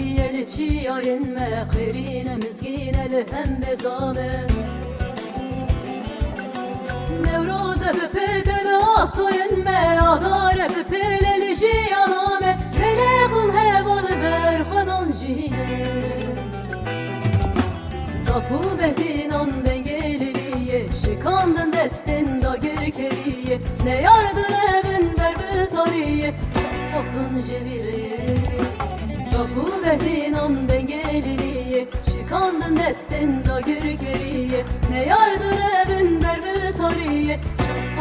Yeli çiğayın me Kırine mizgineli hem bezame Nevroze bepetele asoyun me Adare bepeleli jiyaname Melekun hevalı berhadan jine Sapu behdinan dengeliliye Şikandın destin da gerkeliye Ne yardın evin berbü tariye Akın cevireye Sapu behdinan dengeliliye Şikandın destin da gerkeliye Ne yardın evin berbü tariye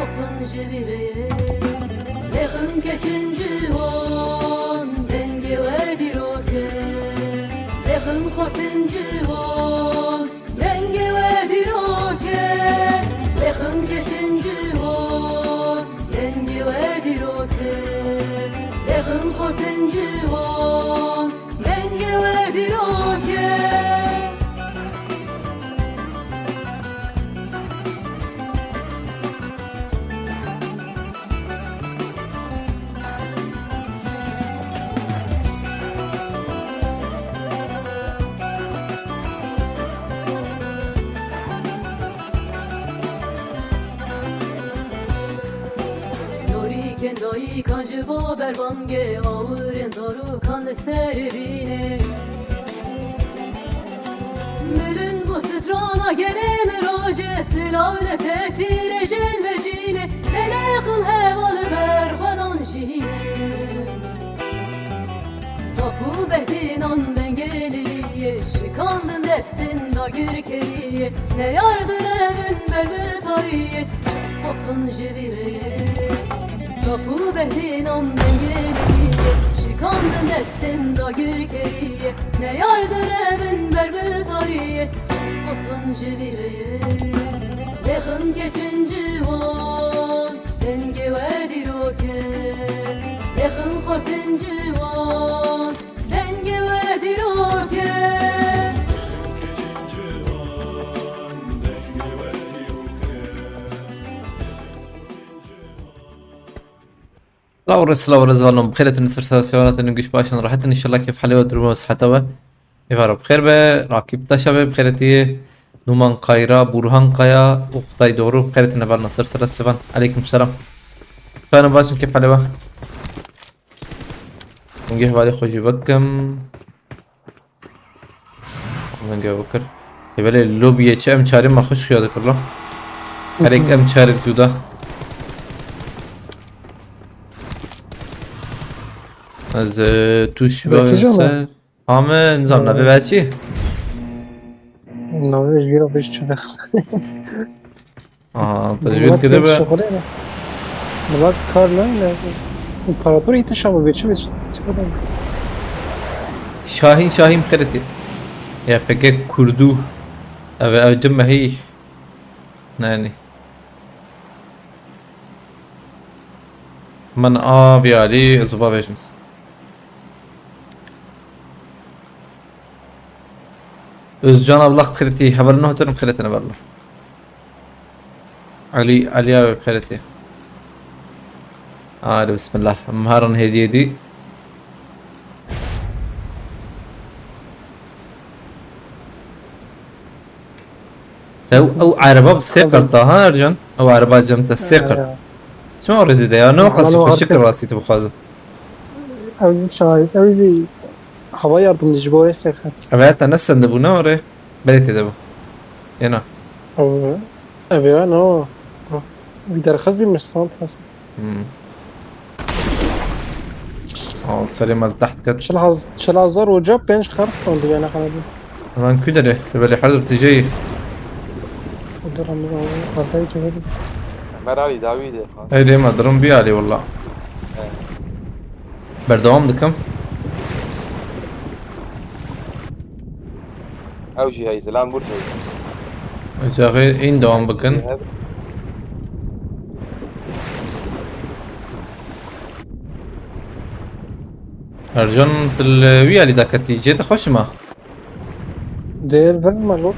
Akın cevireye Lekın keçinci hon Dengi ve diroke Lekın kortinci hon Dengi ve diroke Lekın keçinci hon Dengi ve diroke Lekın kortinci hon Dengi ve diroke Kendayı kancı baber bange Ağırın daru kan servine Mülün bu sıtrana gelen roje Silavle tetire jelvecine Melekın hevalı berhanan jine Sapu behdinan dengeliye Şikandın destin da gürkeliye Ne yardın evin berbü tariye Akın jevireye Sapu behdinan dengeliye Şikandın destin da gürkeliye Ne yardır evin berbü tariye Akın jevireye Lekın geçinci hon Dengi ve diroke Lekın kortinci hon Dengi ve diroke لا ورز بخير نسر سوالات نقش باشن راحت ان شاء الله كيف حالي ودرمو صحتوا يفارو بخير به راكب تشابه بخيرتي نومان قايرا برهان قايا اختاي دورو بخيرتي نبال نصر سر السفان عليكم السلام فانا باشن كيف حالي بقى نجيح بالي خوشي بكم نجيح بكر يبالي اللوبية چه ام چاري ما خوش خيادك الله هريك ام چاري جودا از توش بسر همه نظام نبی بچی؟ نوش گیرا بیش چنه تجویل کده به نباید کار نه امپراتور ایت شما بیچه بیش چه کنم شاهین خیرتی یا پکه کردو او جمعه هی نه من آبی علی ازوبا بیشم Özcan Allah kriti haberini hotarım kritine varlar. Ali abi kriti. Hadi bismillah. Mharan hediye di. او عربة بالسيقر طه ارجن او عربة جمت السيقر شو رزيده يا نو قصي الشكل راسي تبخازه او شايف او زي hava yardımcı bu seyahat. Evet, nasıl da bu ne oraya? Belki de bu. Yana. Evet, no. Bir درخص بمرسانت هسه. سليم تحت كده. شل هزار وجاب بينش خرص صندوق يعني خلاص. طبعا كده ليه؟ بالي حضر تجي. قدر رمضان قلتاي كده. مرالي داويدي. اي ليه ما درم بي علي والله. بردوام دكم. اوجي هاي زلان برجي. جاغي این دوام بکن. ارجون الويا اللي داكتي جيت خوش ما. دير فرد مالو.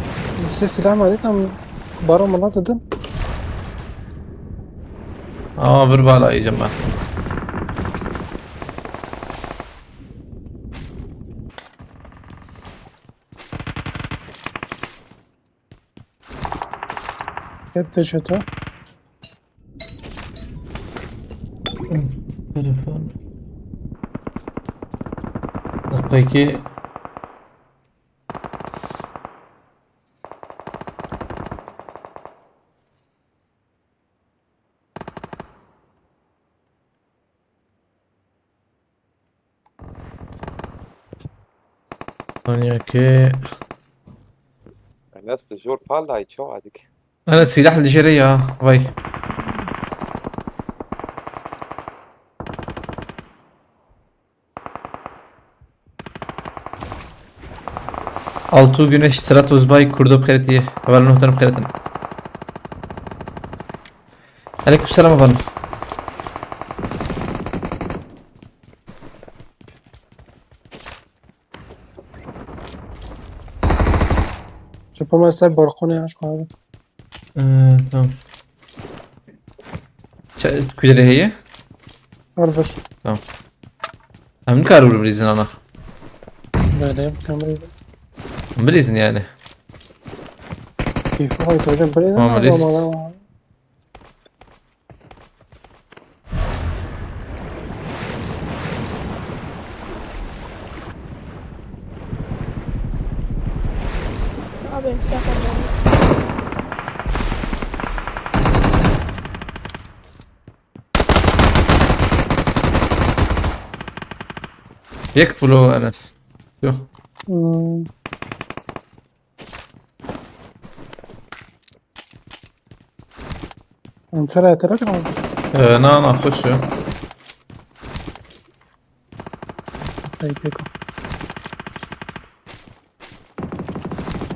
سلام عليكم. بارو مناطق دم. بربالا اي جماعة. Hep peşete. Telefon. Dakika 2. ثانية كي الناس تجور بالله يتشو عادك. أنا السلاح الجيرية vay. Altı güneş Stratos Bay kurdu bxeretiye. Havalın muhtarım bxeretin. Aleykümselam efendim. Çöpe mesela balkona yaş abi. Tamam. Kudere هي؟ Arver. tamam. هم كارو بالإذن أنا. Böyle kamerayı. بالإذن يعني. Keyfi hayt hocam. Böyle Ama de reis- ama. Abi silah alacağım. يكفلوا أنس. شو؟ Antara tara kan. نعم أخش. Hayt peki.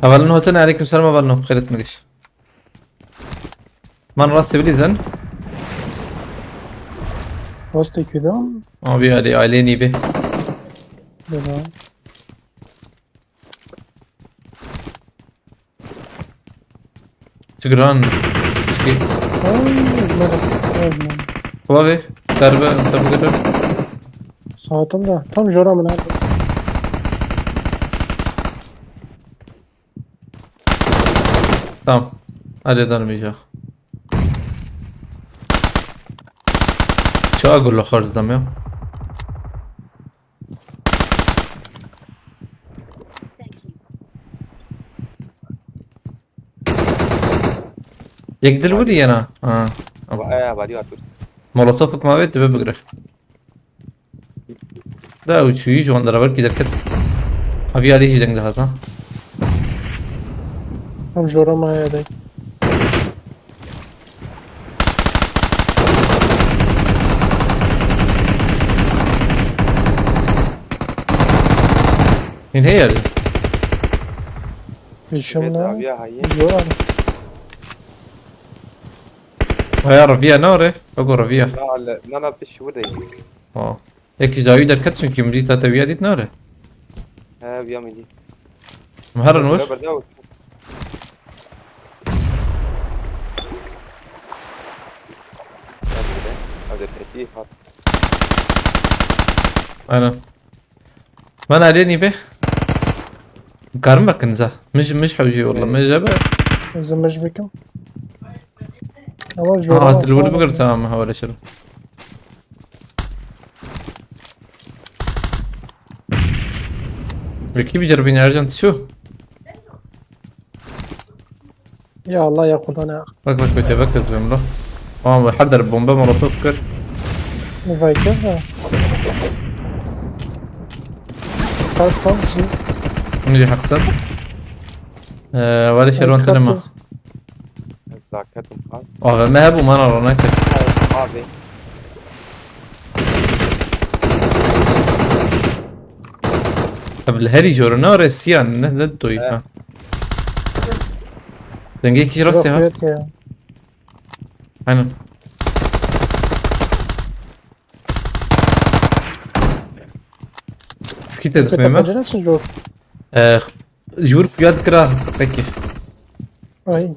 أولن هوتنا عليكم السلام أولن بخيرت مقش. من راسي بالإذن. Vasta kudam. ما بي علي عليني به. Böyle. شكرا. شكي. Ay, ezmere. بابي. تربة أنت بقدر. Saatim de. Tam joramın abi. tamam. هذا ضربي شو اقول له خرز دم يا يقدر ولي انا بعدين أقول. مولوتوفك ما بيت بقرا ده وشو يجي وان ضربك كده كده ابي عليه يجي دنگ هذا Tam joramaya da. مين هي اللي Yaşamına. يا هاي. Joram. هي رفيع نوري اقول رفيع لا لا لا بشو ودي. اه هيك داوي در كتشن كيمري تا تبيا ديت نوري ها بيعمل دي. مهر نور برداوي. هذا التكييف هذا. انا ما انا عليني به كارمك كنزه مش حوجي والله ما جابه Zımmış bekim. Ama joram. الولد بقدر تمام هو ولا شنو كيف يجربين ارجنت شو Ya Allah ya kulağına ya. بك بس كنت بكت بمره اه حضر البومبا مرة تفكر Müvekkel de. Kaç tam için. ونجي حقصر ولا شيء رون تلمه الزاكات مخال. اه ما هبوا ما انا روناك هذا. طب الهري جورنا رسيان ندوي ها دنجي كي راسي ها Yok ya. انا سكيت Kötü تخميمه penceresi jor. جور بياد كرا بكي Ay.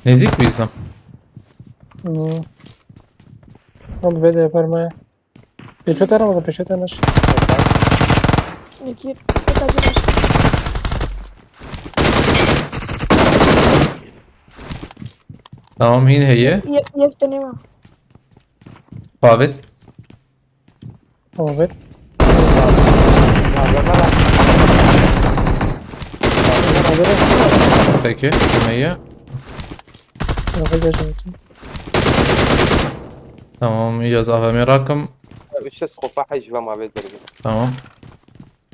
نزيك بيزنم Tam vede yaparmaya. Peçete aramadı peçete naş. İki acılar. تمام هي یک دنیما. ثابت. ثابت. Peki. Yemeği. Tamam iyiyiz AVM رقم. ايش الصفاحة حيجوا ما بيت برجع Tamam.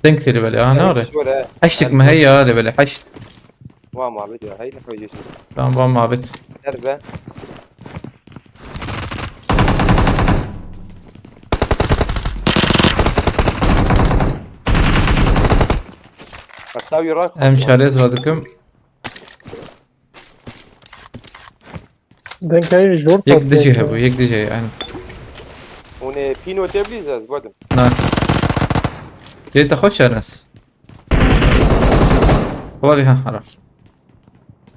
Denk اللي بالي انا اري. شو ولا حشتك ما هي اللي بالي حشت. ما بيت هاي نحوي Tamam ben mabet. دربه بتساوي راك Hem şarj yazradıkım. Denk هاي جور Yek dici he bu. Yek dici yani. وني بينو تبليز از بدم Na. جاي تاخدش يا ناس. هو ها عرف.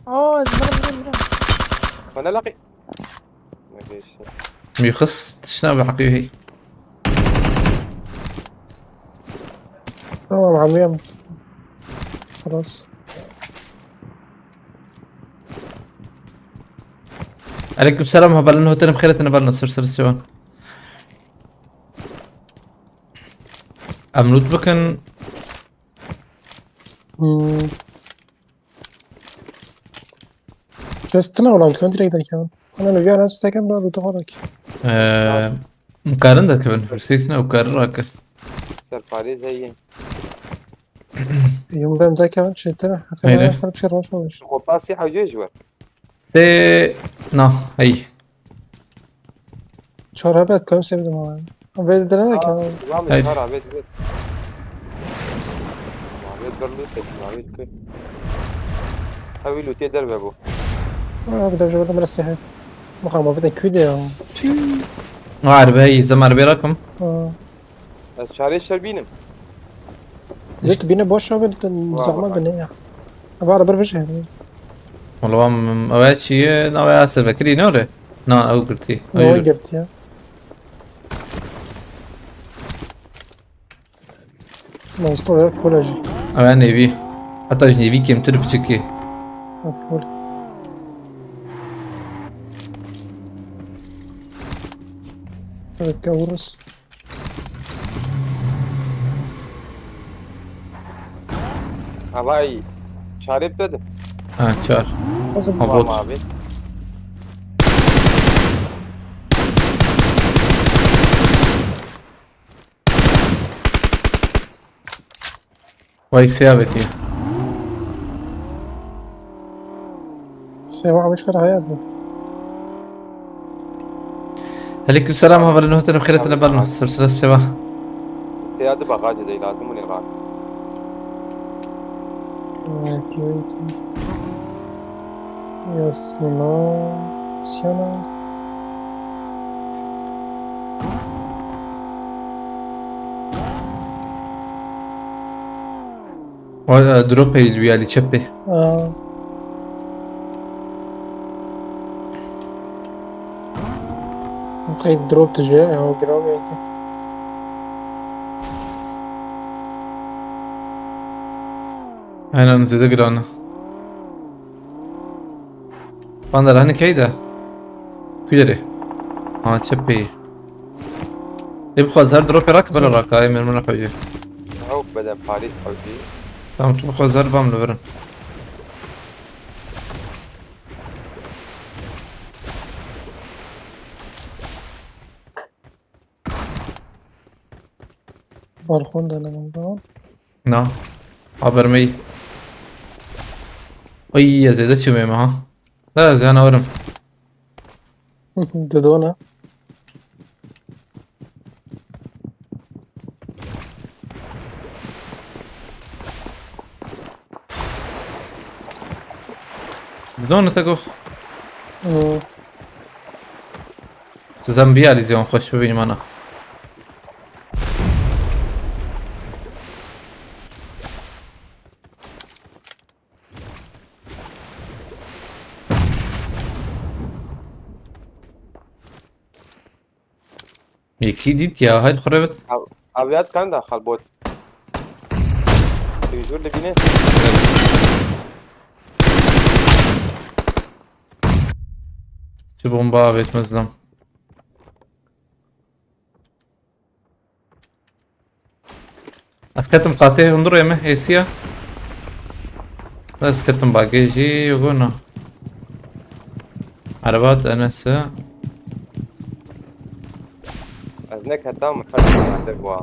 آه زبالة. وانا لاقي ما فيش ميخص تشنا بحقيه هي. تمام عميم خلاص. عليكم السلام هبلنا هوتنا بخيرة نبلنا سر سوان. أمنوت بكن كاستنا ولا كمان تريد كمان. أنا لو جاء ناس بسكن بقى بتغرق. مقارن ده كمان برسيتنا وقارن راك. سر فاريز هي يوم بقى متى كمان شيتنا. أيوة. خرب شيء راش وش. وباسي حوجي جوا سي نا هي. شهر بعد كم سنة ما. بيد دلنا كمان. وعمل هاي. شهر عبيد بيت عبيد برلوتك عبيد كل هاوي لوتي درب ابو بدأ بجوار مرسي هاي. مقام بدأ كده. عارف هي زمان بيراكم. از شهري شربينم ليك بينا بوش شو بدأ زعما بنية. أبغى بربش هاي. والله ما أوقات شيء ناوي أسر بكري نوري. نا أو قلتي. نو جبت يا. مونستر فول أجي. أنا نبي. حتى جنبي كم تلف شكي. فول. كورس. هاي شهري بدم شار. حسب مبروك. ما عبيد وي ثابتي. سواء مشكلة هاي. عليكم السلام هبل هوتنا بخيرة نبلنا سلسلة السوا. في هذا بغادي زي لازم من الغاد Siano. دروب هي اللي تشبه. ممكن دروب تجاه هو جرام أنا نزيد أقرأنا. فاندر هني كيدا. كيدري. تشبه. يبقى زار دروب راك بلا راك هاي من الحوجة. هو بدأ باريس حوجي تمام تبقى زار بام لفرن. بالخون ده من بعض. نا. عبر مي. أي يا زيدت شو معها. لا زي أنا ورم. ددونا. بدون تقف. زنبيا اللي زيون خوش ببيني مانا. يكي ديت يا هاي الخربت. أبيات كان داخل بوت يجور اللي بينه چه بمبا بيت مزلم. اسكتم قاطع انظر يا مه ايسيا. لا اسكتم باقي جي وقلنا عربات انس. ازنك هتام محل عندك وا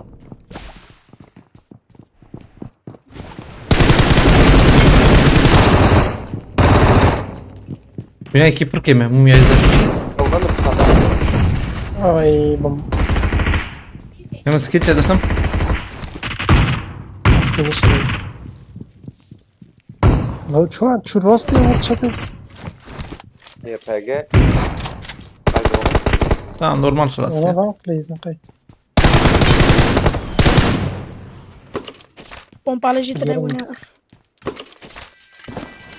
وياي كيبر كيمه مو يعزل. لو ظل بخطا اي بم يا مسكيت دخم. فينيش ريس لو شو راستي هو تشابي هي باجا تمام نورمال خلاص. والله غلط بليز اوكي Pompa legit de una.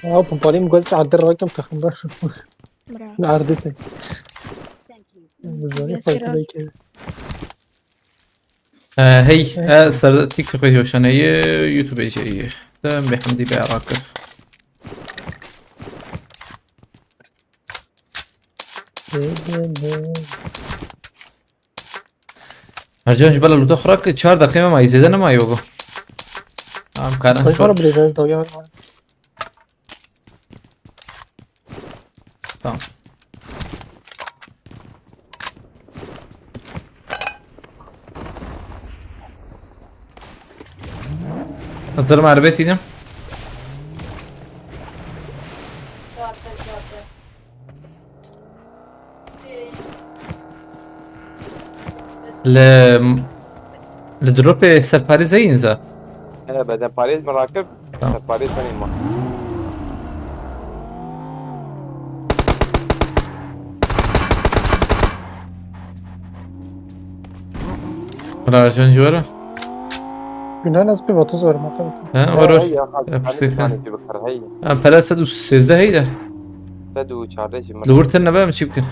اه بمبالي مجوز عدى الرقم تخمر Bravo. عردسي بالظبط فرق ليك هي سر تيك توك جوشان هي يوتيوب جي تم بحمدي بعراقر. ارجع جبل لو دخرك 4 دقيقة ما يزيد انا ما يوقف. كان طيب شو بليز ضويا تمام. نظر عربيتي دي ل لدروب سرباري زي انزا. انا بدل باريس مراكب تمام. باريس ثاني ما ولا ارجع جوره. من هنا اسبي بتظهر ما فهمت ها ورور. هي بسيطة. انا في بكر هي بلا سدو سيزده هيدا. تدو تشارج لورت لنا بقى مش يمكن.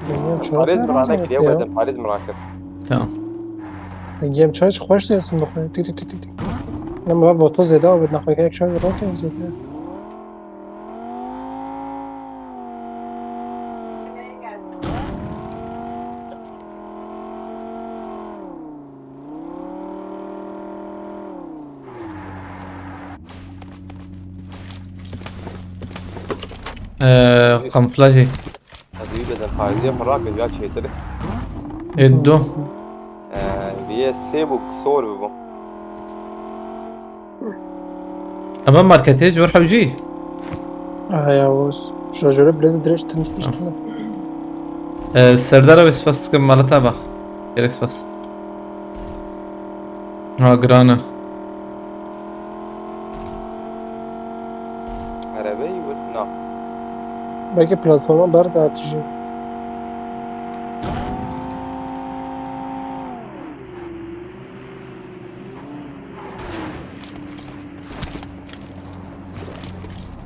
جيم شو باريس مراكب اليوم بدل باريس مراكب تمام. جيم تشارج خوش زي الصندوق تيك تيك تيك لما بقى بتوزع ده وبدنا ناخد هيك شوي روكي زي كده قمفلاجي هذه بدل باريس مراكب يا شيء ترى يدو. بيه سيبو كسور ببو امام ماركتيج وروح وجي. يا وز شو جرب لازم دريش تنجيش السردارة بس كم مالتها بقى. يركس بس. قرانا. عربي ودنا باقي بلاتفورم برضه تجي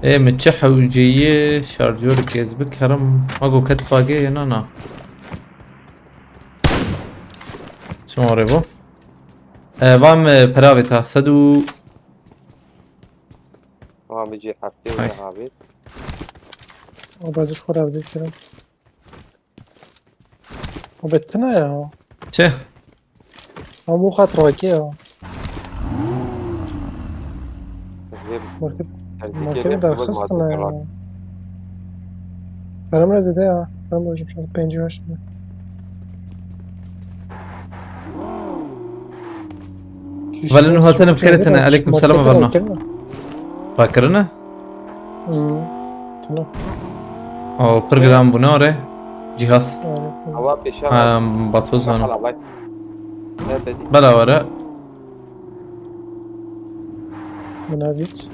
ايه متشحة وجية شارجور كيزبك هرم ماكو كت باقي هنا نا. شو موريبو بام براويتا سدو. ما بيجي حاجتين هاي. هابي وبعزش خورا بدي كده وبتنا يا چه هو مو خاطر وكيه مركب مركب ده خصنا يا انا مرزي ده انا مرزي مش عارف بينجي واش فالنو هاتنا بخيرتنا عليكم السلام برنا. فاكرنا تمام او برنامج بناره جهاز هوا بيشغل بطوز هنا على باي لا تدي بلا ورق منابيت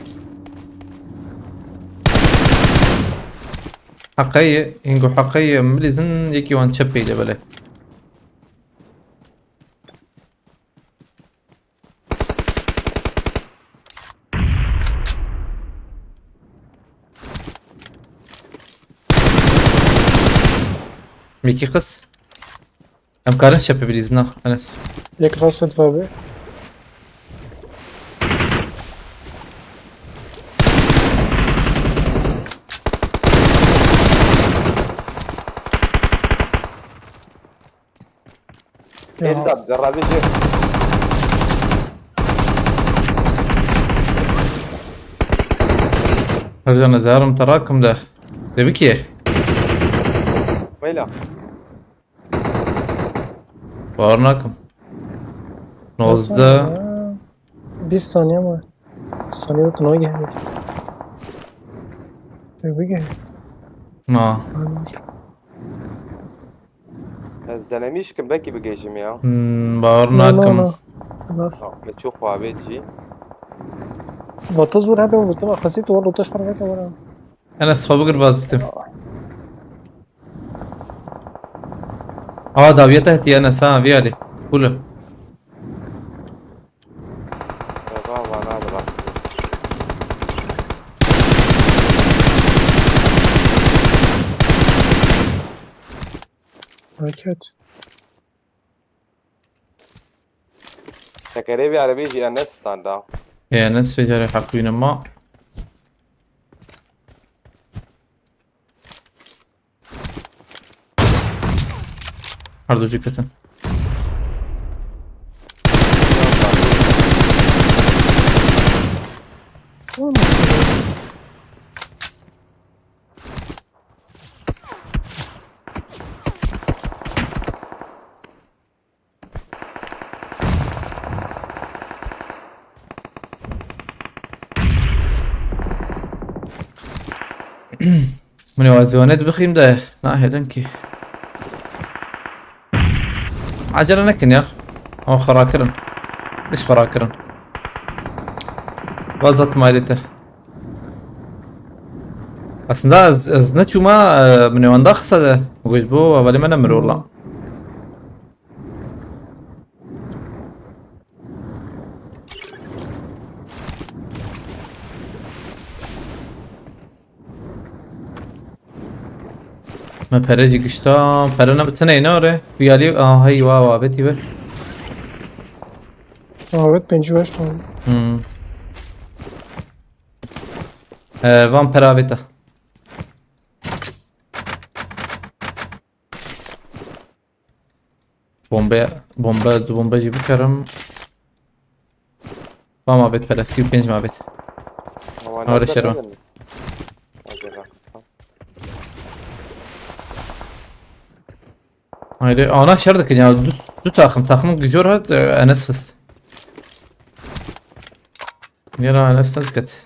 حقيقي إنكو حقيقي مليزن يكي وان تشبي جبله. ميكي قص ام كارن شبي بليزنا انس يك راس فابي ابدأ جرب يجي. رجعنا زهر متراكم ده بكيه ويلا باورناكم نوزده 20 ثانية ما 20 ثانية تنواجه هيك بيجي الزلميش كم باكي بجيجم يا باورناكم خلاص بتشوفوا عبيد جي. بتصبر هذا وبتبقى خسيت برضه تشهر هيك ولا انا سخبقر بازتم داويته هتي انا سا فيالي كله بابا انا ادرى. هيك تكريبي على بيجي الناس ستاند يا ناس في جاري حقوين ما هردو جيكتن من يوازيونات بخيم ده ناهي لنكي عجلة نكن يا اخ او خراكرن ليش خراكرن وزت مالته اصلا ازنتشو ما من يوان دخصة ده وقلت بو اولي ما نمر والله ما پرجی گشتا پرنا بتنه اینا ره بیالی هی وا بتی بر بيت بنجوش وان پراویتا بمبه جی بکرم وان ما بيت پرستی و 5 ما بيت آره شروع haydi ana şerdik ya du takımın gücür hat Enes hıst. Yara Enes dikkat.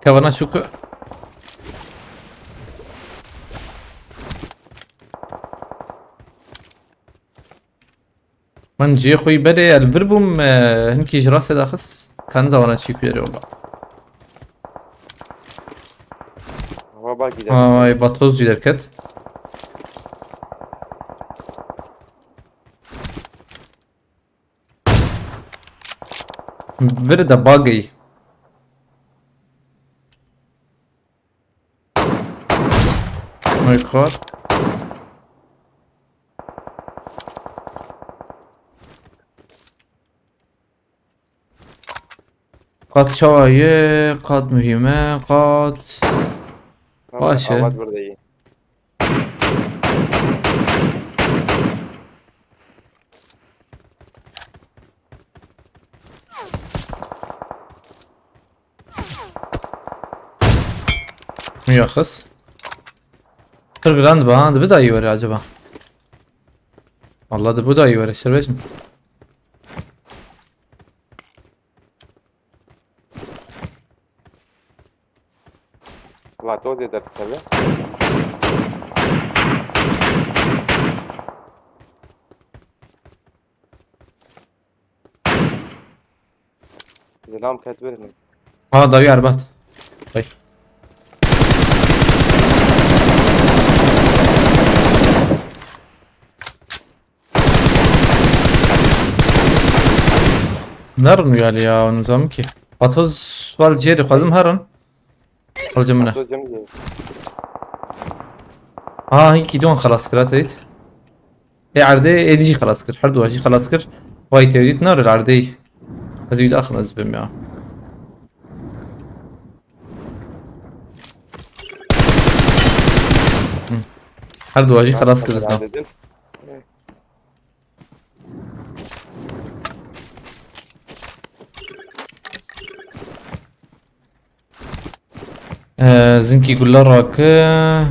Kavana şuku. من جي خوي بدي البربوم هنكي جراسة داخس كان زوانا تشيكو يري والله. باقي ده يبقى توز دركت برده باقي ما يقال قد شوايه قد مهمة قد باشه آباد برده iyi. ميخص Kırgılan bana da bir daha iyi var acaba. Vallahi da bu da iyi var serbest mi? والله توزي درت تبع. زلام كاتبرني. Da bir arbat. Bak. نرن يعني يا نظام كي بطوز والجيري خازم هرن خرج منه توزي جميل. هيك دون خلاص كرات هيت اي عردي اي دي جي خلاص كر حردو هجي خلاص كر واي تيوديت نار العردي ازيد اخذ ازبم يا هر دو واجی خلاص کردن. dedin. زنکی گلا راکه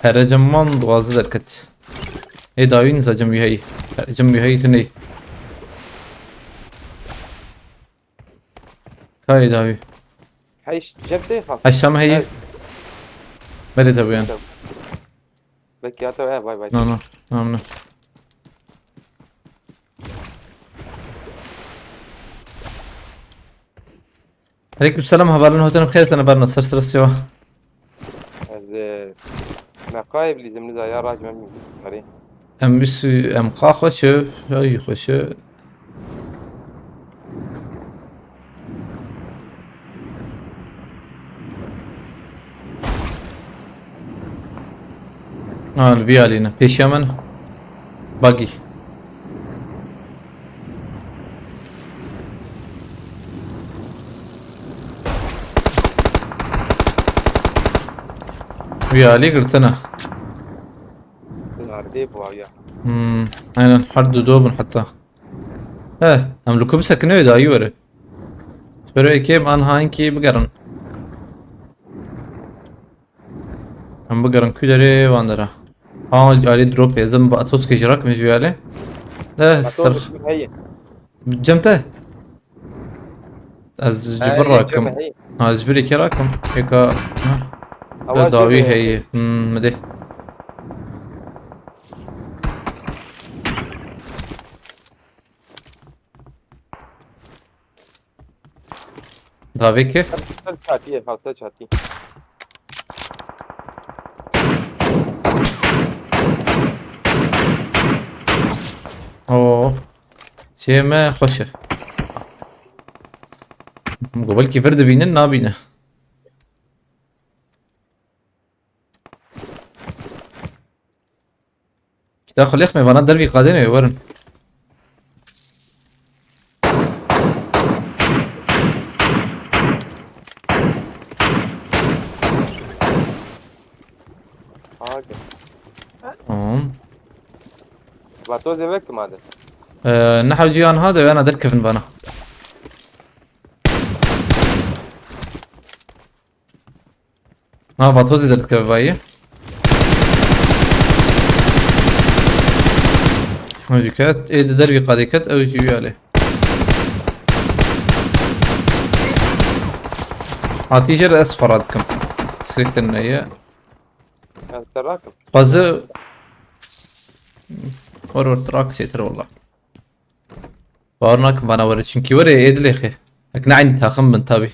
هرجم من دوازده درکت. ای داوین زجم بیهی. هرجم بیهی تنی. کای داوی. حيش جبتي خلاص. هشام هی. بله تبیان. بك يا تو باي باي. نه. عليكم السلام هبالنا هوتنا بخير انا برنا سرسر سوا. از مقايب اللي زمن يا راج من مري. ام بس ام قاخش هاي خوش. الفي علينا بيش يمن باقي في علي قلت انا العرديب ويا. انا حد دوب حتى املكو بسكنه دا يوري سبرو كيم ان هانكي بقرن ام بقرن كدري واندرا علي دروب يزم باتوس كجراك مش عليه لا الصرخ هي. جمته از جبر راكم از جبري كراكم هيك داوي هي مدي داوي كيف چاتی هفته چاتی. اوه شي ما خوشه قبل كيف فرد بينا نابينا داخل يخمي بنات دربي قادين يورن باتوزي بك ماذا؟ نحو جيان هذا وانا دركفن بنا باتوزي دركف بايه هاجي كات ايه دربي قادي كات او يجي عليه عطيجر اصفر عندكم سكت النية تراكم قازو ور تراك سيتر والله بارناك بنا ورد شنكي وري ايه دلي اخي اكنا عندي تاخم من تابي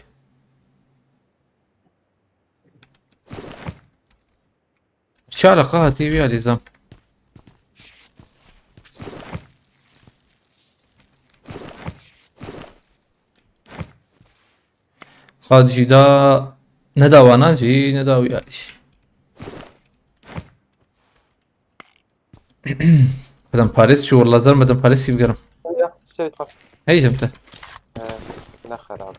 شو علاقة تي في على زام قاد جدا نداوانا جي نداوي عايش بدم باريس شو والله زر بدم باريس يبقرم شيء خلاص. هي جمته نخر عاد.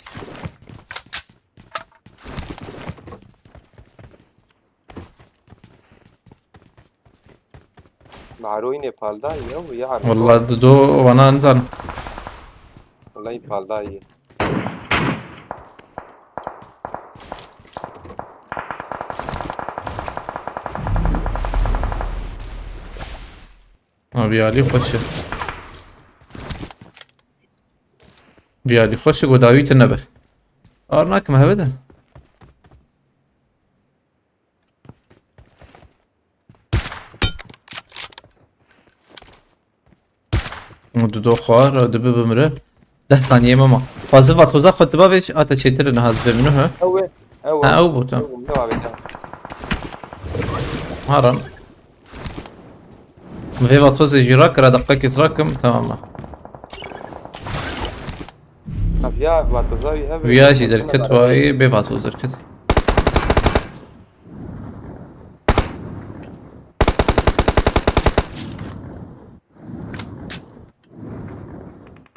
معروي نيبال دا يو يعرف. والله دو وانا انزل والله نيبال دا يه. بيالي خوشه بيالي خوشه قداوي تنبه ارناك ما هبدا دو خوار دبي بمره 10 ثانية ماما فازفا توزا خد دبابش اتا تشيتر انها منو ها او بوتا هارن فيفا توزي جيراك راه دقيق يسراكم تماما يا باتوزاوي هبل. وياجي دركت واي بيفا توزر كت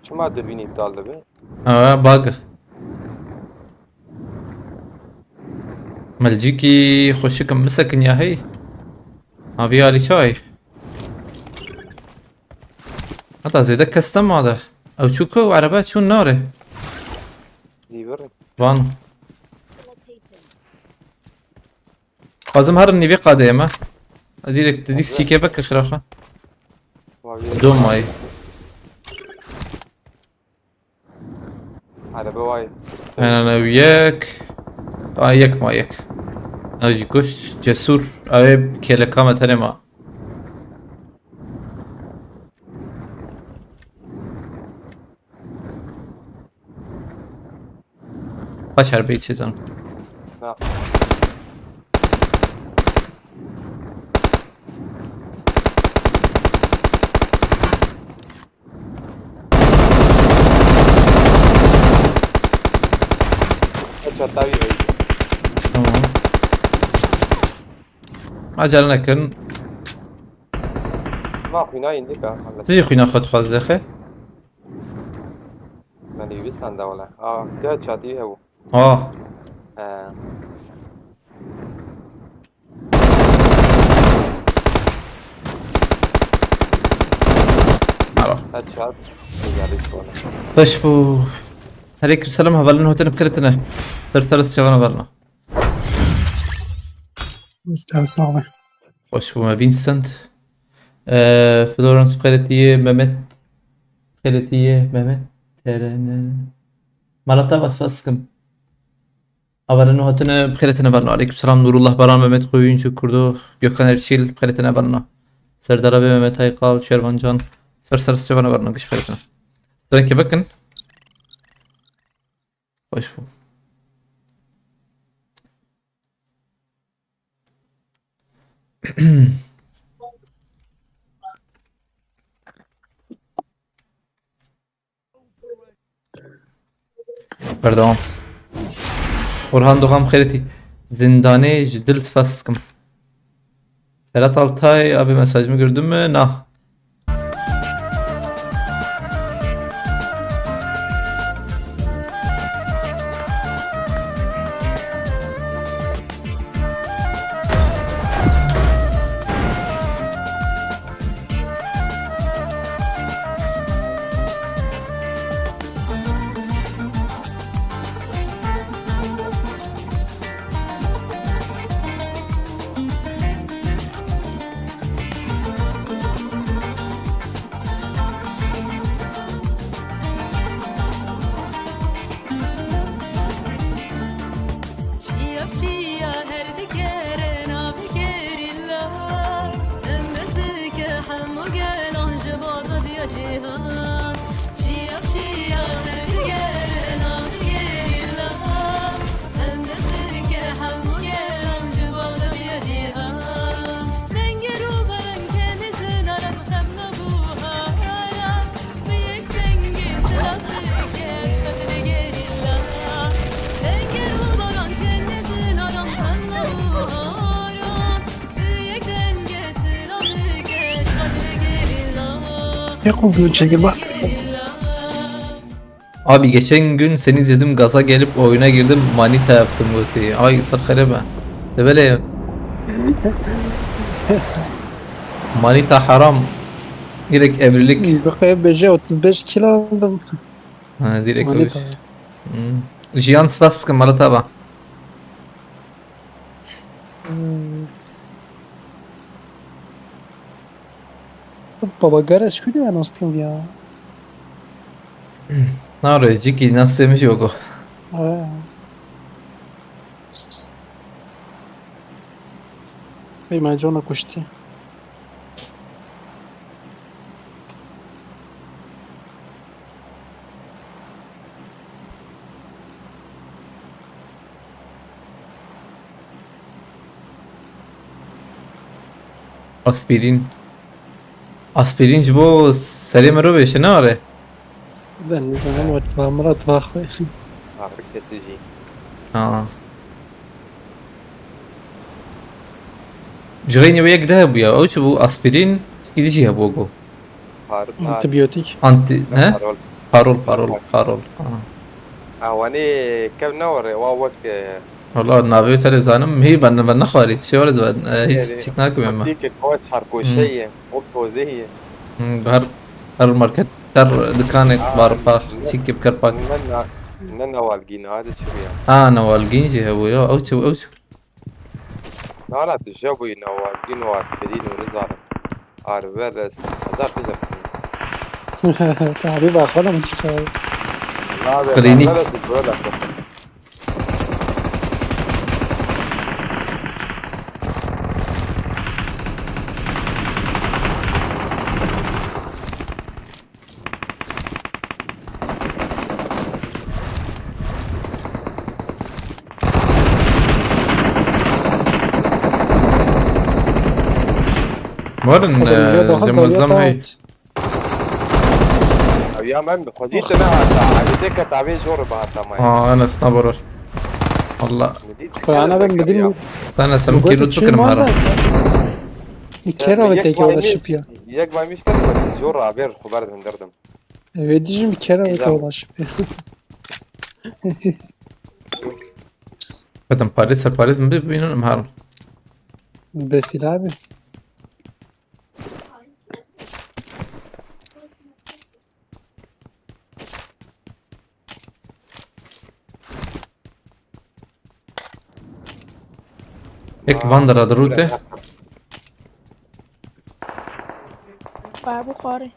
شو ما دبيني ابطال دبي؟ باقي ملجيكي خوشكم مسكن يا هي. ما فيها شاي. هذا زي دك كستم هذا. او شوكو عربات شو النار. دي برد وان. لازم هرني بقى ديما. ادي لك تدي سيكي بك خرافه. دوم ماي. على بواي انا وياك. وياك ما ياك. اجي كش جسور اوي كيلا كامة تنما. بشر بيت شيزان. لا طبيعي تمام. عجلنا كن. ما في ناين ديكا تجي خوي ناخذ خاز دخه. ماني بيستان ده ولا جا شاتي هو اه. عرف. هاد شات يجالس ولا تشبو. عليك السلام هبلنا هوتن بخيرتنا. ثلاث شغلنا بالنا. مستوى صعبة. تشبو ما بين سنت. فلورنس بخيرتيه ممت. بخيرتيه ممت. ترن. مالتا بس كم. أولا هوتن بخيرتنا بالنا. عليكم السلام نور الله بران ممت خوين شو كردو. Gökhan Erçil بخيرتنا بالنا. Serdar abi Mehmet Aykal Şervan Can. Sır şevana بالنا قش بخيرتنا. استرن كبكن. خوش بو. Pardon. Orhan Doğan Xeriti. Zindane Cidil Sfaskım. Ferhat Altay abi mesajımı gördün mü? Nah. Yakın bir şekilde bak. Abi geçen gün seni izledim gaza gelip oyuna girdim manita yaptım Guti. Ay sarı ben. De böyle manita haram. Direkt evlilik. Bakaya BC 35 kilo aldım. Ha direkt öyle. Manita. Jiyan Svaskın Malataba. Baba garaj kuydu ya nostim ya. Ne oluyor? Ciki nasıl demiş yok o. Ej, Johna kushti. Aspirin. Aspirin bu Selim رو بشه نه آره. Ben ne zaman var Murat vakı. عارف كسيجي اه جغيني وياك دهب يا او شو اسبرين كذي شيء بوجو عارف Antibiyotik. انت ها بارول اه واني كم نور واوك والله النافيو ترى زانم هي بنا خارج شو ولا زبن هي شكناكم يا ما ديك الكوتش حركوشية وبوزية هر ماركت هر دكان بارفا شيك بكرباك ننا والقينا هذا شو يعني انا والجينجي هو يا اوتشو لا تجابوا نوالقين واسبرين ونزار ارفيرس هزار تجر حبيب اخوانا مش خايف. لا كلينيك. بس البرودة مورن جمزم هي يا مان خوزيت انا عبيتك تعبي جور بعد ما انا سنابر والله انا بدي انا سم كيلو تكن مهارة كيرا بتيجي ولا شبيا يك باي مش كده جور عبير خبر من دردم بديجي كيرا بتيجي ولا شبيا بدم باريس بينون مهارة بس يلعب هيك فاندر دروته ابو قاري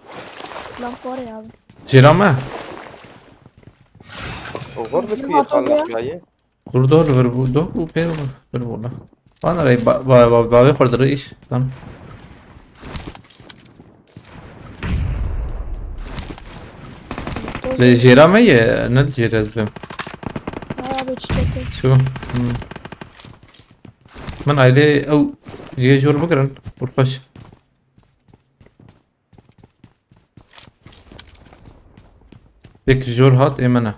اسلام قاري هذا جيرامه وغربت في خالص جاي كردول بربودو وبيرو بربولا انا راي با خورد رئيش تمام جيرامه ند جيراز بهم هذا بتشتكي شو من عليه او جي جور بقرن ورفش هيك جور هات ايمنا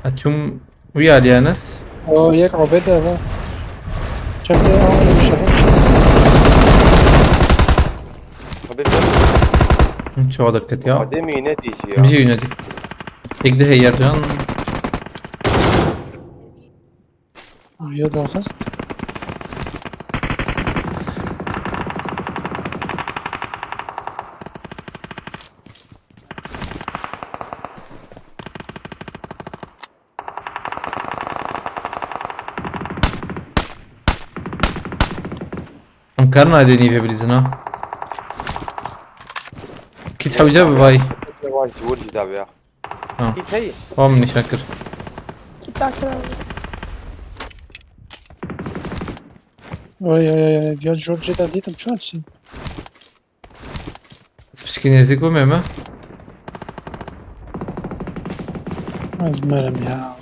اتشم ويا اليانس هيك عبيدة بقى شكلي مش شغال شو هذا الكتيا قدامي ينادي بيجي ينادي هيك ده هي يرجعن رياضة أخذت امكارنا ديني في بليزنا كيت حوجة بفاي جور جدا بيا كيف هي مني شاكر كتاكر وي فيا جورج ده ديتم شو هالشي بس بشكين يزيك بميمة زمالم يا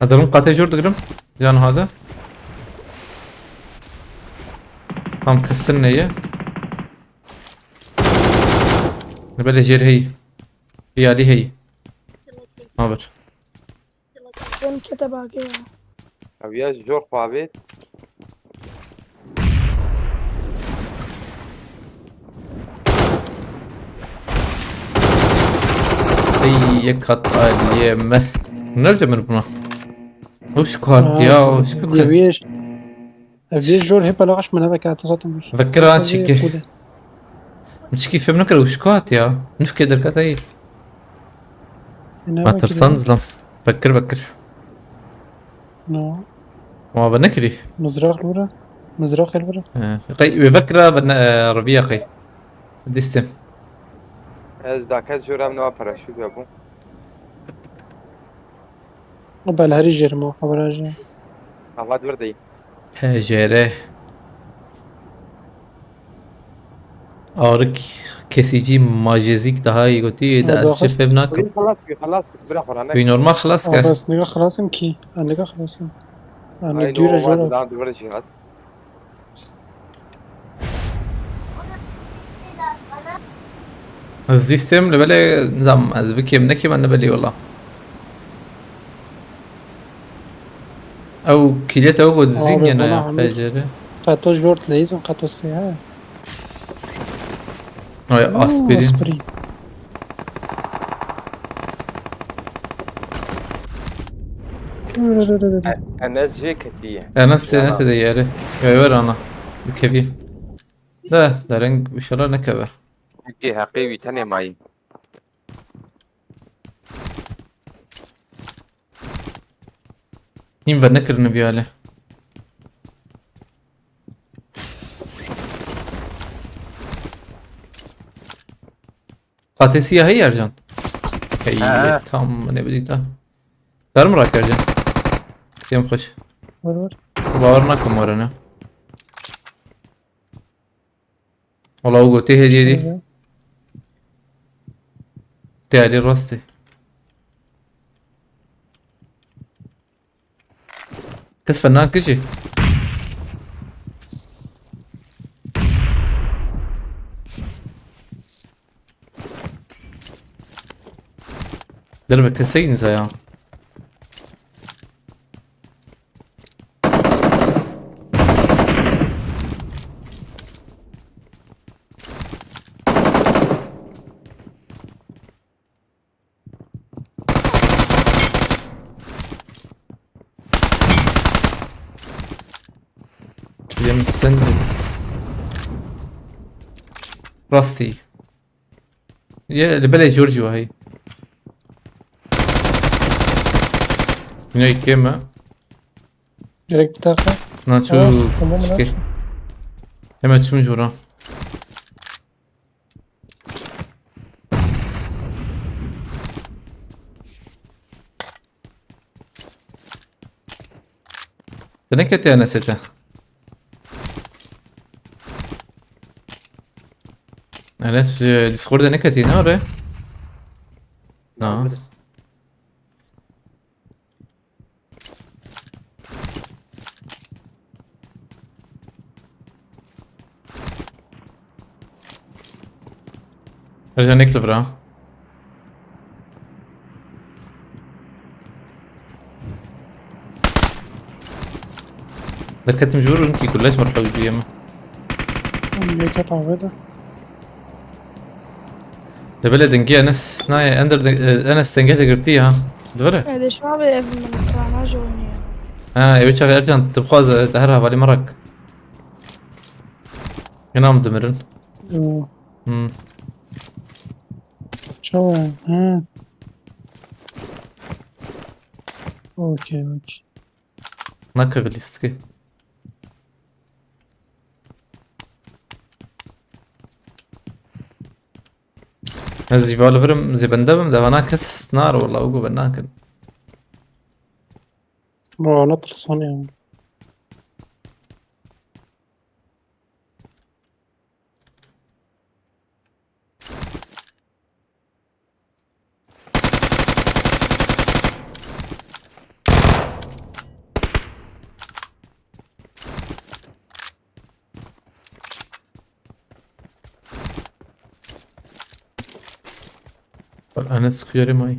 هذا لون قاتل جور دقرم جانو هذا قام كسرنا اياه نبلي جير هي علي هي ما بر وين كتبها كده ابياش جور فابيت اي خط اليمه نرجع من بنا وش كات يا وش كات فيش جور هيبا لغش من هذاك اعتصام فكر شيكي مش كيف بنكر وش كات يا نفكر دركات هي ما ترسان ظلم فكر نو ما بنكري مزراق الورا مزراق الورا قي بكرة بنا ربيع قي ديستم از ذاك جور من باراشوت يا ابو أبا الهري جرمو خبراجي احمد وردي هاجره آرك کسی جی ماجزیک دهایی گویی از شفت نکن. خلاص برا خورانه. بی نورمال خلاص که. بس نگاه خلاصم کی؟ نگاه خلاصم. أنا دور جورا. دان دور جهات. از دیستم لبله نظام از بکیم نکی من نبلی والله. او کلیت او بود زین یا نه؟ فجره. قطعش برد لیزم قطع سیاه. اسبرين. اسبرين. الناس جي كثير. انا نفس دياري يور انا بكبي ده رنج بشرا نكبه جي حقيقي تاني معي. مين بنكر نبي عليه قاتسية هي ارجان هي تام من بدي تا دار مراك ارجان يوم خش باورناكم ورانا والله وقو تيه دي تالي راسي كس فنان كشي دربك كسين زيان يم السند راستي يا اللي بلا جورجيو هاي من هاي كيما direkt بتاعها. ناتشو تمام شكي ناتشو. هما تشو من جورا تنكتي انا سته Adesso Discord ne catena ore? No. ارجع نكتب برا. ده كانت مجبور انكي كلاش مرحبا بيما. اللي قطع بيضة. ده بلد انجي ناس ناي اندر انا استنجيت قرتيها. ده بلد. ليش ما بيقف من الكرانة جوني؟ يا بيتش ارجع تبخاز تهرها بالي مرق. هنا مدمرن. شو اوكي ناكا بليستكي. زي فالفرم زي بندبم ده هناكس نار والله اوقو بناكل. ما نطر صانع. انا سكيوري ماي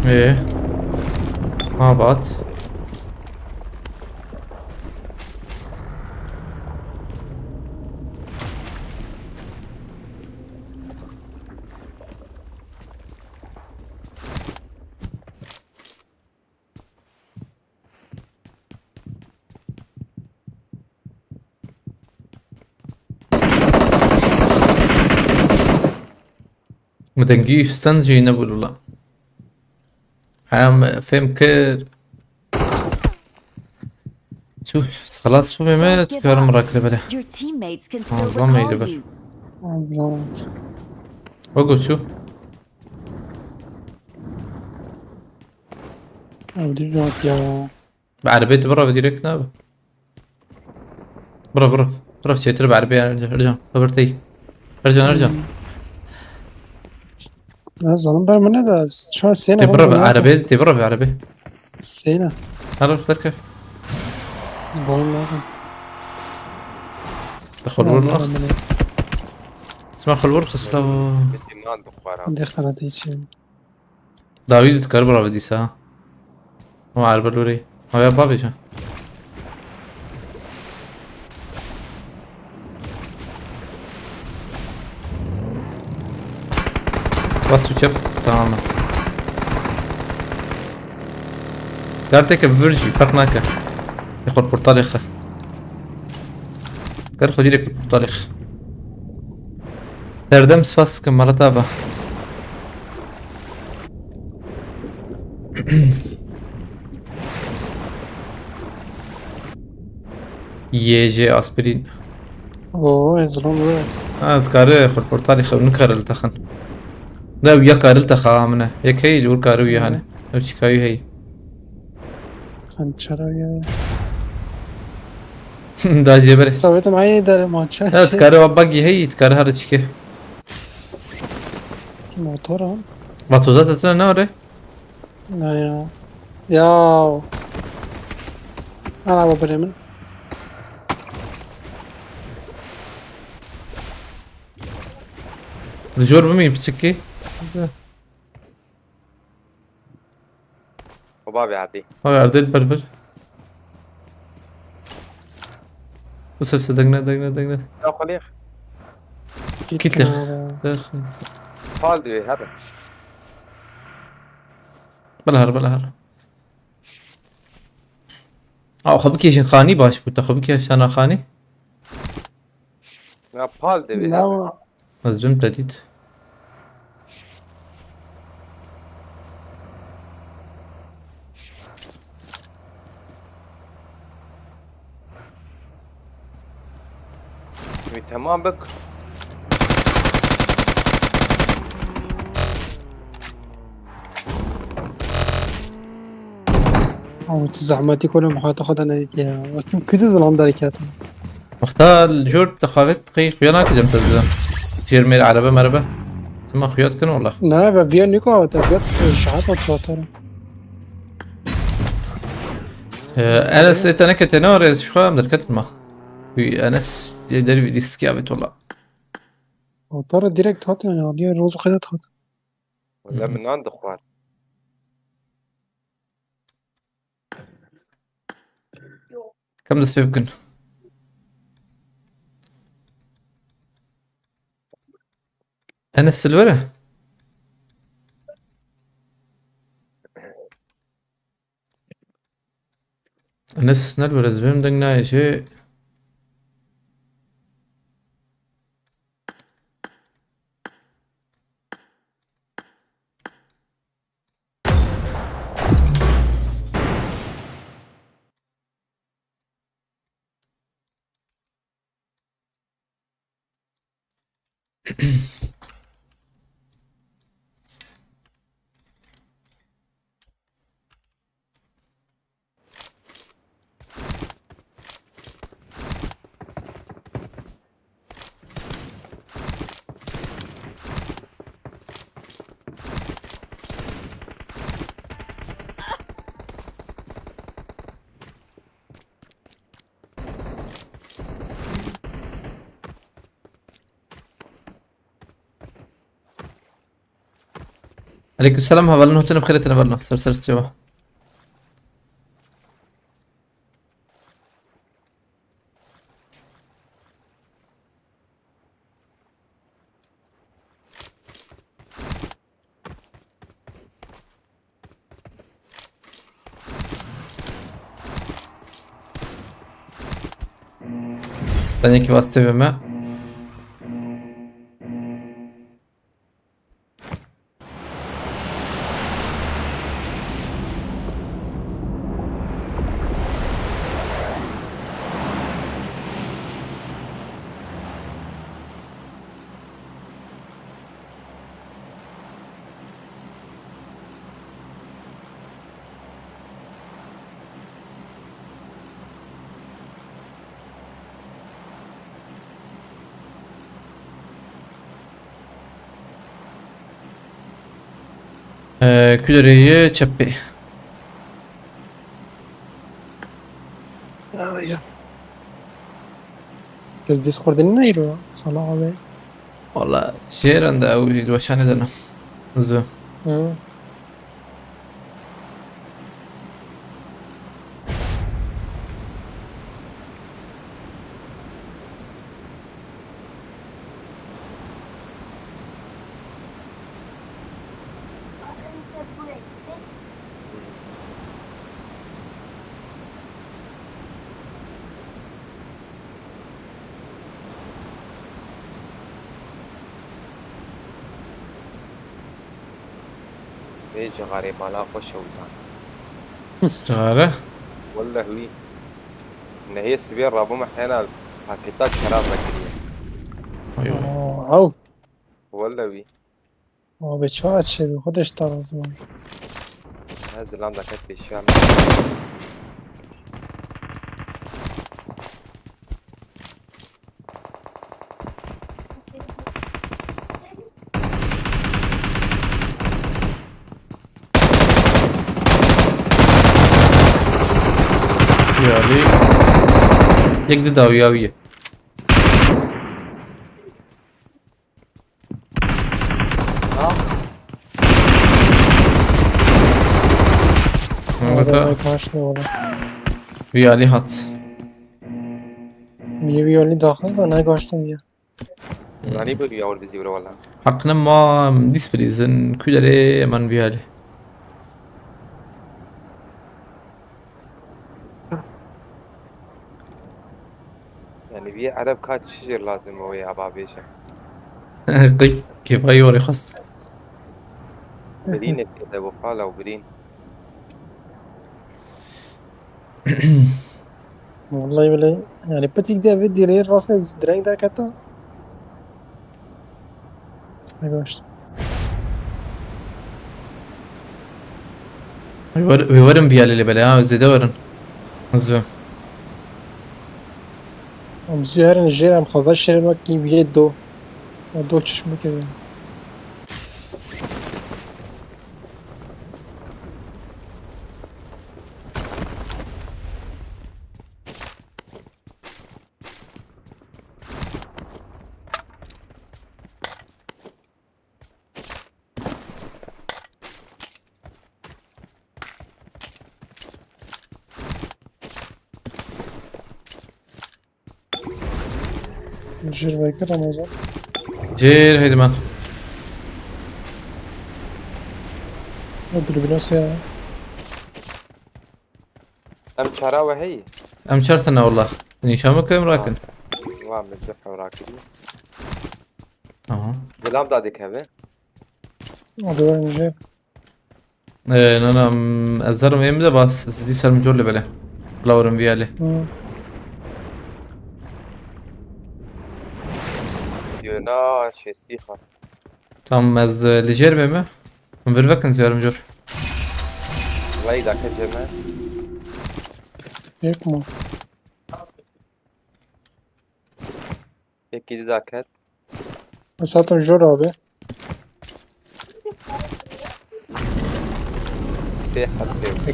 ايه مع بعض مدنجيش استنجي نبول ولا عام فهم كير شوف خلاص فمي مات كار مراكل بله Your teammates can still ظلمي recall دبر you. عزلات. وقول شو ودي جات يا بعربيتي برا بدي لك نابه برا شيء ترى بعربية ارجع خبرتي ارجع الظلم بقى من هذا شو السنة برا بعربيتي برا بعربية السنة عرفت كيف زبون ما دخل ورخ اسمع خل ورخص لو دخلت هيك داويد تكربرا بدي ساعة ما عارف بلوري ما يا بابي شو بس وشب تماما دارتك بفرجي فرق ناكا ياخد برطالخة كار خدي لك البرطالخ استردم سفاس كم مرة تابع يجي اسبرين اوه ظلام وين تكاري خد برطالخة ونكر التخن لا ويا كار التخا منه يك هي اللي كارو ويا هنا لو شكايو هي خنچرا دا جبري سويت معي در ماتش لا تكاري باقي هي تكاري هذا تشكي موتور بطوزات تتنا نوري لا يا انا ببرمن الجور بمين بتشكي وبابي عدي هاي عرديل بربر بس دقنا يا خليخ كيت لخ خالدي هذا بلا هر خبك يشن خاني باش بوتا خبك يشن خاني يا بالدي لا مزبم تديد تمام بك او زحمتي كل ما تاخذ انا ديتها وشوف كل ظلام دركات مختار الجور تخافت قي خيانا كجم تزم شير مير عربة مربة ثم خيات كن والله لا بفيا نيكو تفيت شحات وتوتر انس انت انا كتنور شو خام دركت ما انس يدري ديسكي ابيت والله وتر ديريكت هات يعني دي روز خدت هات ولا من عند اخوان كم ده يمكن انس سلفره انس نلبر زبيم دقنا شيء عليكم السلام هبلنا هتنا بخير تنبلنا سرسر استوى ثانية كيف استوى ما كدرية تشبي بس ديسكورد النايرو صلاة عليه والله شير عند او وشان دنا زو وهي جغاري مالا خوش وطان جاره والله هوي إن هي السبيل رابو محينا حكيتك شراب مكرية ايوه او والله هوي به چقدر شده خودش تراز من هذا اللي عندك في الشام ویالی یک دی داویاویه آره کاش نبوده ویالی هات یه ویولی داخل ده نگاشتم یه يعني بقي أول بزيورة والله حقنا ما دیسپریزن کدره من ویالی يعني بيه عرب كات شجر لازم هو يا بابيشة قي كيف غيوري خص بدين كده وقالة وبدين والله بله yani patik de ve direği rastla direkt der kata نگاشتم ويورن ويالي اللي بلا زيدا ورن زبم ام زهرن جيرم خواهش شرم وکی بیه دو چشم کرده جير وكر رمضان جير هيدي مان ادري بنفسي أم شراوة هي ام شرطنا والله اني شامك كم راكن ما من الزفة وراكدي اه زلام دادك هذا ادور جير انا ازرم يمدا بس دي سر مجول اللي بلا لاورن ويالي يونا شي سيخة تام از لجير بما من برفكن زيار مجور والله إذا كان جمال يك مو هيك كده ذاكت ساعتم جور abi تي حتى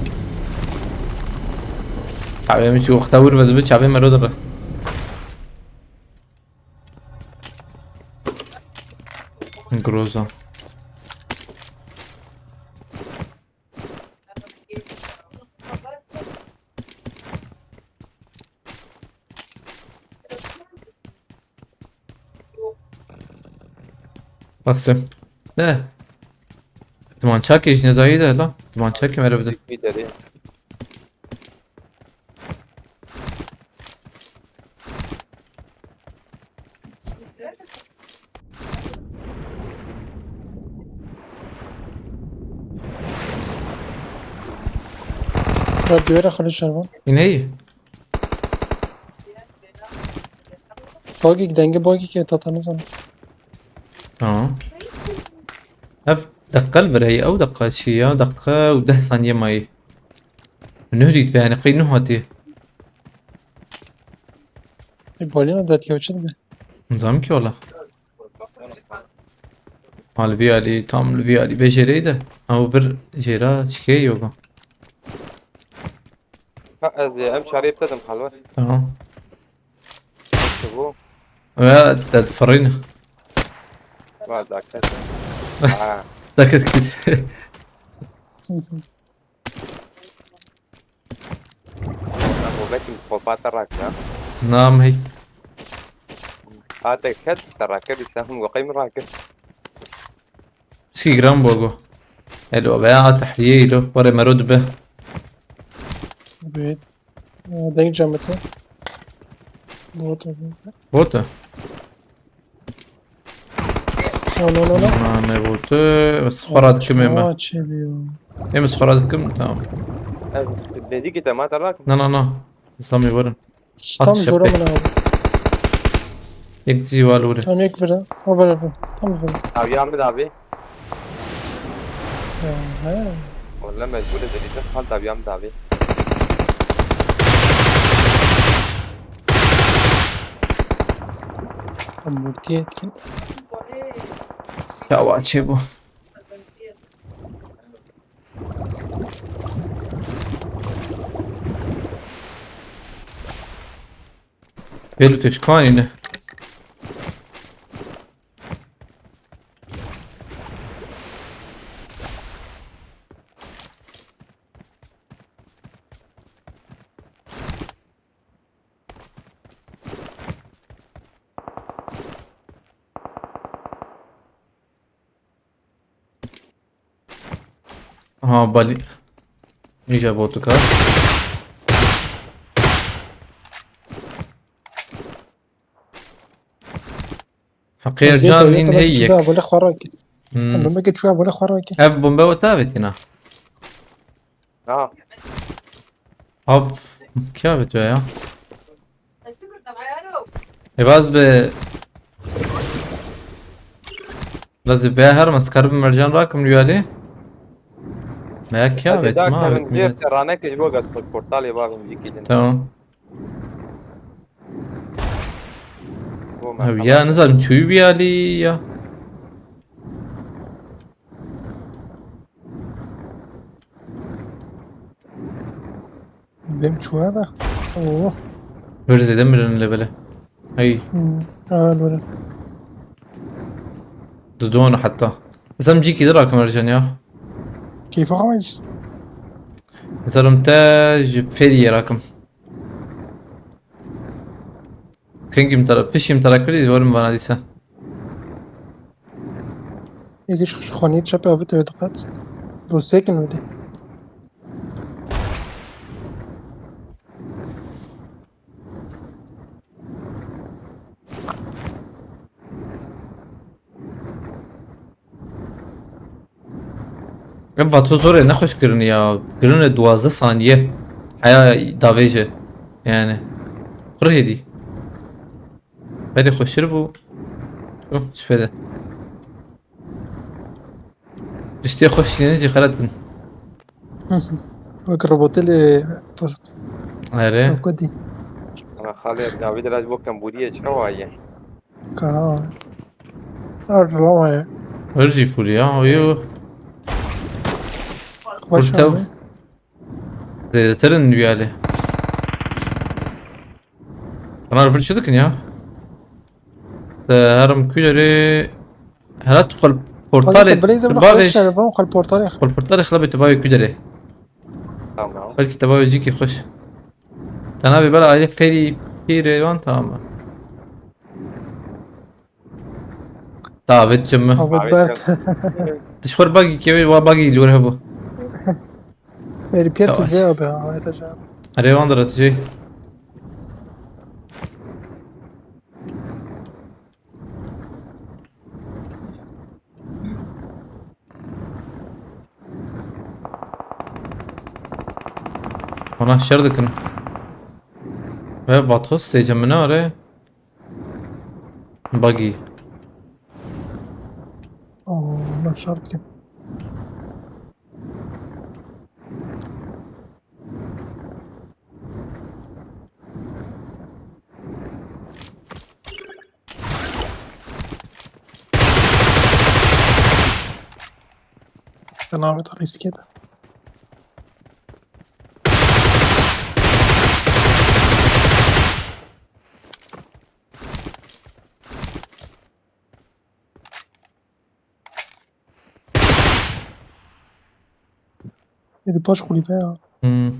تعبي مش اختاور بس بتش عبي مرود الره جروزا بس ده تمان çakış ne dayı da lan تمان çakı merhaba في دري دیواره خالی شروان yine iyi باگی دنگ باگی که تا نزنه اه هف دقة البرهي او دقة شيء دقة وده ثانية ماي من هديت يعني قينو هاتي بالی نداد که چی به نظام ki والله مال فيالي tam فيالي بجري ده او بر جيرا شكي يوغا أز أم شاري بتدم حلوة تمام شبو يا تفرينا ما ذاكت ذاك كده أبو بكي مصوبات الراكب نعم هي هذا كد الراكب يساهم وقيم الراكب سكي جرام بوغو الوباء تحليه له ورا مرود به بید دنگ جمعته بود بوتا لا لا لا ما نبوت بس خراد كم إما چه بیو إما خراد كم تمام بدي كده ما تراك نا سامي برن tam شبه. جورا من abi. يك جي والوري Tam یک vere. O vere. Tam vere. abi Ahmet abi He. والله مجبور ادري دخلت abi Ahmet abi Amurti etkin. يا واتشي بو بيلو تشكاني نه ها بالي نيجا بوتوكا حقير جان إن هيك ولا خراكي. لما جيت شويه ولا خراكي. أب بومبا تابت هنا اه أب كابت ويا يباز ب لازم بيهر مسكرب مرجان راكم ريالي ما كابت ذاك ما من جيب بت ترانك جوا قص البورتال يا بابا يجي كده تمام يا نزل شو بيالي يا Benim çuvağa da. Oo. برزي دمر الليفل هي Böyle. دودونا حتى بس ام جيكي دراك مرجان يا Keyif alamayız. زرمتاج فيري راكم كينج مترا بيشي مترا كريز ورم فاناديسا یکیش خانیت چپ اوت ادقت. دو سکن بده. قبل تو زور نخوش كرن يا كرن 12 ثانية حياة دافيجة يعني قره هدي بري خوش شربو شو شفيده تشتي خوش ينجي خلدن Bak roboteli. اره Kodi. انا خالد داوود راج بو كمبوديا شوايه Ka. Arlama. ورجي فوليا ويو Hoş قلتو abi. زي ترن وياله انا عرفت شو ذكن يا هرم كولري هلا تدخل بورتالي بليزه ولا تباغيش خش شرفان خل بورتالي. البورتالي خلابي تباغي كولري تمام بلكي تباغي يجيكي خوش تنابي بلا عليه فيري بيري وان تمام دافيد جمه Abi Bert. تشخر باقي كيوي وباقي اللي ورهبو Veri Pietro Savaş. diye abi. Hayata can. هري واندر تجي ona şerdik onu ve batos seycemine oraya buggy Oo, ben şartlıyım. Ben Ahmet riske de. Dedi baş kulübe ya. hmm.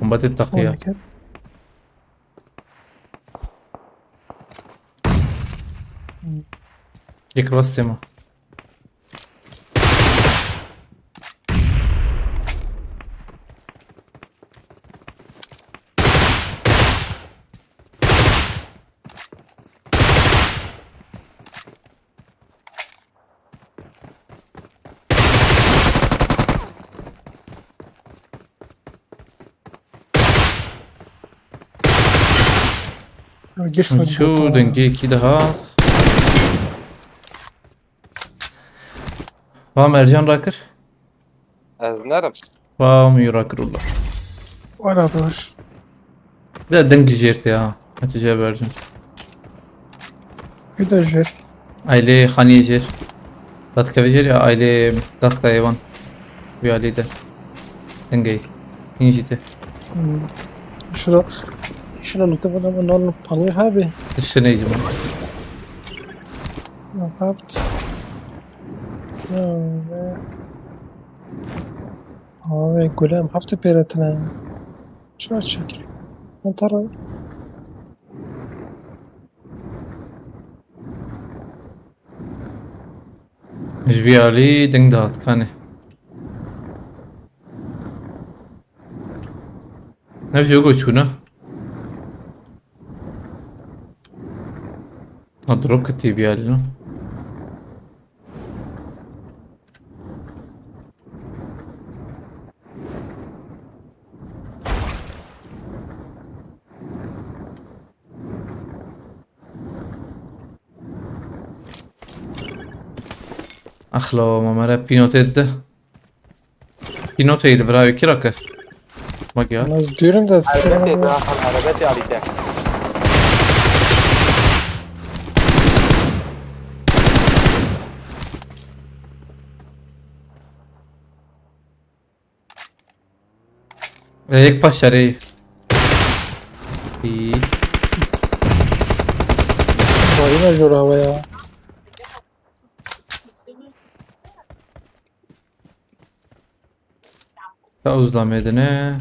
Combat التقية Memleket. يكره السما Gir şu Şu bota. denge 2 daha. Vam Ercan Rakır. Ez nerim? Vam Yurakırullah. Valla var. Bir de denge jert ya. Hatice Ercan. Bir de jür. Aile Haniye jer. Datka vejer ya aile Datka Evan. Bir ailede. Denge. İncide. Şurada. Şurada lütfen adamın onu panıyor abi. İşte neydi bu? Haft. Abi gülüm hafta peretine. Şurada çekil. Ben tara. Jviali deng dat kane. Ne bir yok uçuna. Ha drop que tive ali, não? أخلو ما مرة بينوتيد بينوتيد براوي كيراك ما جاء Az diyorum da Arabeti daha arabeti alite. एक पास शरे İyi. bayına jür havaya. Ya uzlamedine.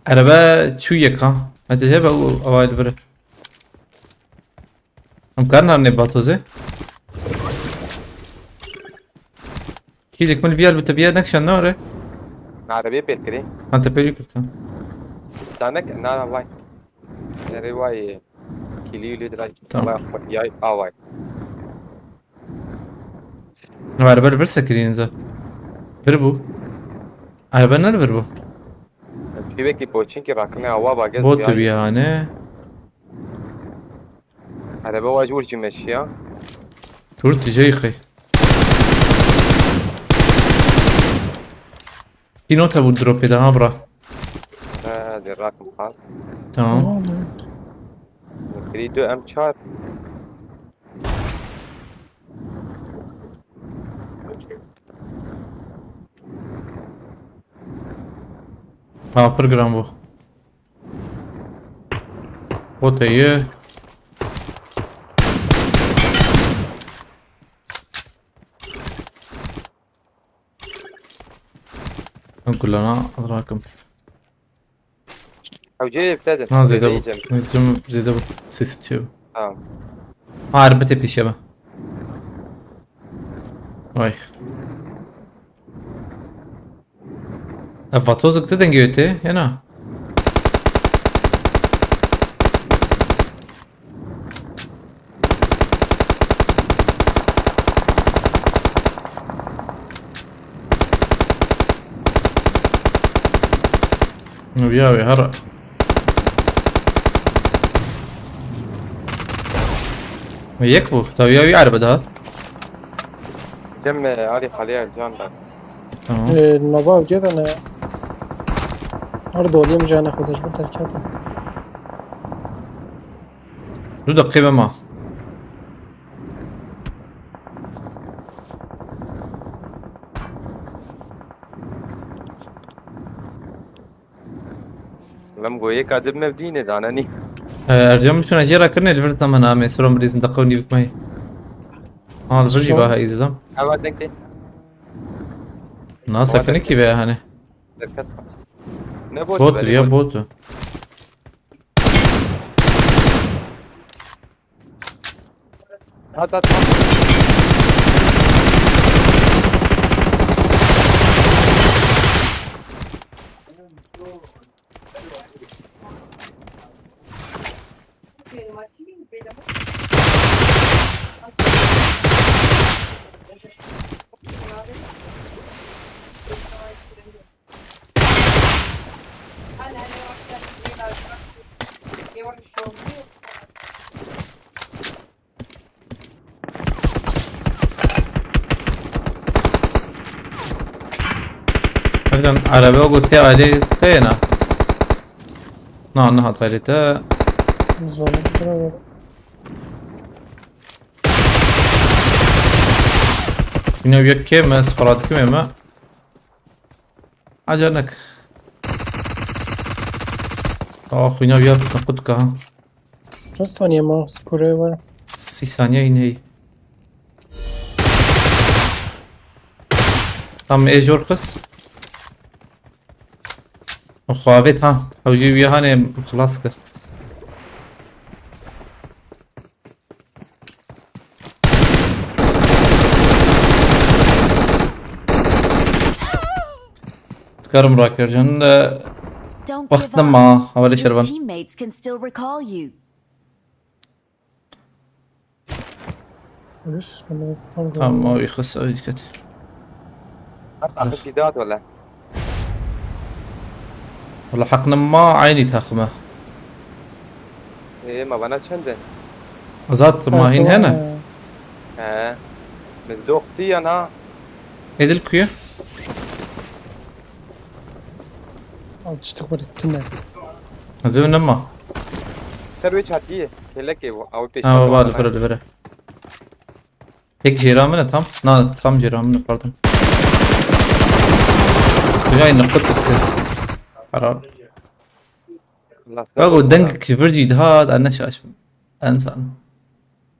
Araba çu yaka. Hadi hep o avaylı bire. Am karnar ne batoze? Kilik mal viyal bitaviya nakşan ne ore? Arabayı petkiri. Anta peli kurtan. Danek nara vay. Nere vay. Kili lidray. Tamam. Yay avay. Araba bir sakrinza. Bir bu. Araba ne bir bu? Piveki poçin ki rakne ava bagez. Bot tabi yani. Araba vajur cimeşiya. Tur tijayqi. Kinota bu drop eda abra. Hadi rakm kal. Tamam. Krido M4. Ha program bu. Bot iyi. كلنا أدراكم Avcı iptadır. ها زي دبل Yiyeceğim. زي دبل سيستيو Tamam. عربتي بيشبه واي Vatozuk dedin göte yana. وياوي هرا ويكفو طيب وياوي عرب ده Cem Ali Khaliye Can da. تمام نباو كده انا ارض وليم جانا خدش بالتركات. له دقيقة ما Lem goye kadir mevdine danani. ارجع مشون اجيرا كرني الفرد ما انا مسرهم بريزن دقوني بك ماي ها الفرجي بها ايزلام Ama denkti. ناسا كنكي بها هاني Derkat. Ne botu? بوتو يا بوتو At at at. مثلا عربي قلت عليه تينا نعم نهض غيرتا بالظبط برافو. yine bir keme sfarat keme ma ajanak yine bir نقود كها شو ثانية ما سكوري ورا 6 ثانية ينهي tam ايجور خس وخوابت ها حوجي ويا هاني خلاص كر كرم راكر جن Don't وقت give لما up. حوالي Your شربان teammates can still recall you. ليش انا استنى ما يخس اوي كت اخذ جداد ولا؟ والله حقنا ما عيني تاخمه ايه ما بنات شندن. ذات ما هين هنا ها مزدوق سي انا. ايد الكوية تشتغل التنة هزبي نما سرويش هاتيه كلك او بيش. بالي برا هيك جيران منه tam tam جيران منه pardon جاي نقطة حرام اقول دنقك فرجي هاد انا شاش انسى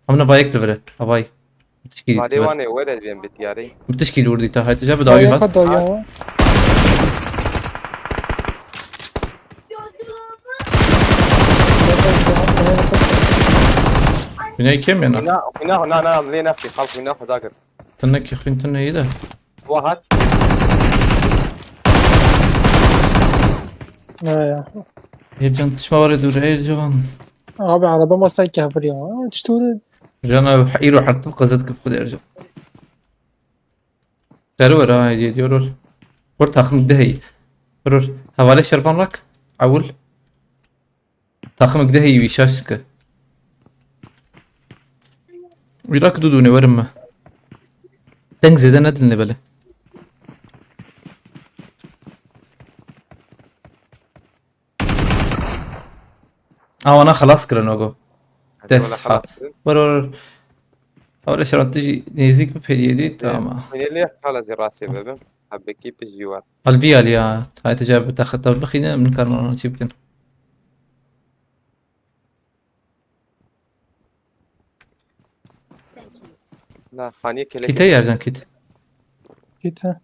همنا بايك لفره هواي ما متشكي ديواني ولد بين بتياري. متشكي الوردي تا هاي تجاب داوي هاد قد ضيعوا بناي كم يعني هنا انا ملي نفسي خلف هنا خذاك تنك يا اخي انت ايه ده واحد. يرجع تشما ورد ورعيل جوان ابي عربة ما سايكه بريا تشتغل جانا بحقيرو حتى القزت كيف خد يرجع قالوا ورا هاي ديورور ورت اخم دهي ورور هوالي شربان راك عول تاخم دهي ويشاشك ويراك دودوني ورمه تنزي ده ندل نبله انا خلاص كده نوجو تصحى ورور اول شرط تجي نيزيك بهدية دي تمام من اللي خلاص راسي بابا حبكي بجوار. البيا ليا هاي تجاب تاخذ طب بخينا من كان نجيب كن لا خاني كلك كيتا يردن كيت كده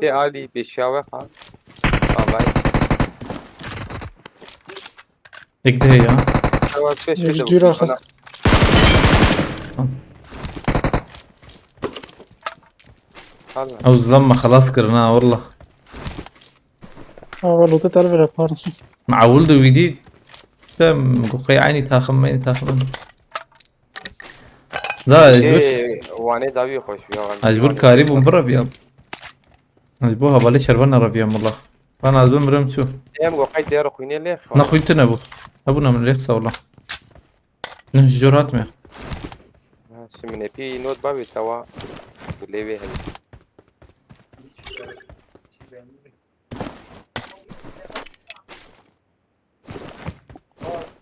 في عالي بيشاوي خان. والله هيك دهي ها شاوي بيش جديرة خاص خلاص اوز لما خلاص كرنا والله والله تعرف الرابار مع ولد وجديد فاهم قوقي عيني تاخم ماني تاخم لا اجبر ايه واني داوي خوش بيا. اجبر كاريب ومبرا بيام اجبوها بالي شربنا ربيام والله انا ازبم مرم شو ايه مقاي ديارو خويني ليه. نخويتنا ابونا من اليقصة والله نمشي جورات ميا من في نوت بابي توا وليبي هاي.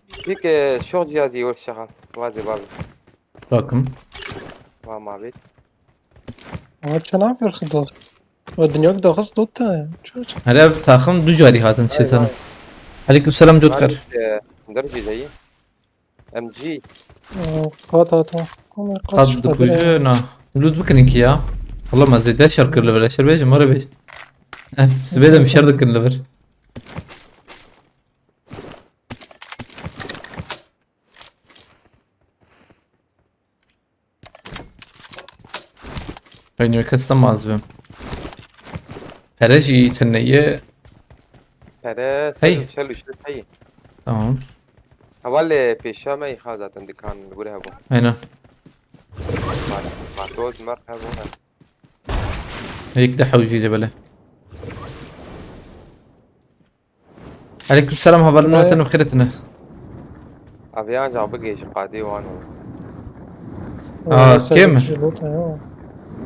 فيك شغل جهازي والشغل وازي بابي راكم ما بيت. كان عارف خلاص والدنيا كده خلاص نوتة هلا تاخم دو جاري هاتن شي سنة عليكم السلام جودكر درجي زي ام جي قاطعته قد كوجنا ولود بكنك يا والله ما زيد شركر لبر شر بيج مرة بيج سبيدا مش شرط كن لبر يعني كستم عزبم هرجي تنية هذا هي. شلو هي تمام حوالي بيشا ما يخاذ عندكان نقولها بو هنا ما توز مرحبا هيك ده حوجي لي بله. عليكم السلام هبلنا وتنو بخيرتنا. ابيان جاب بقيش قادي وانا كم؟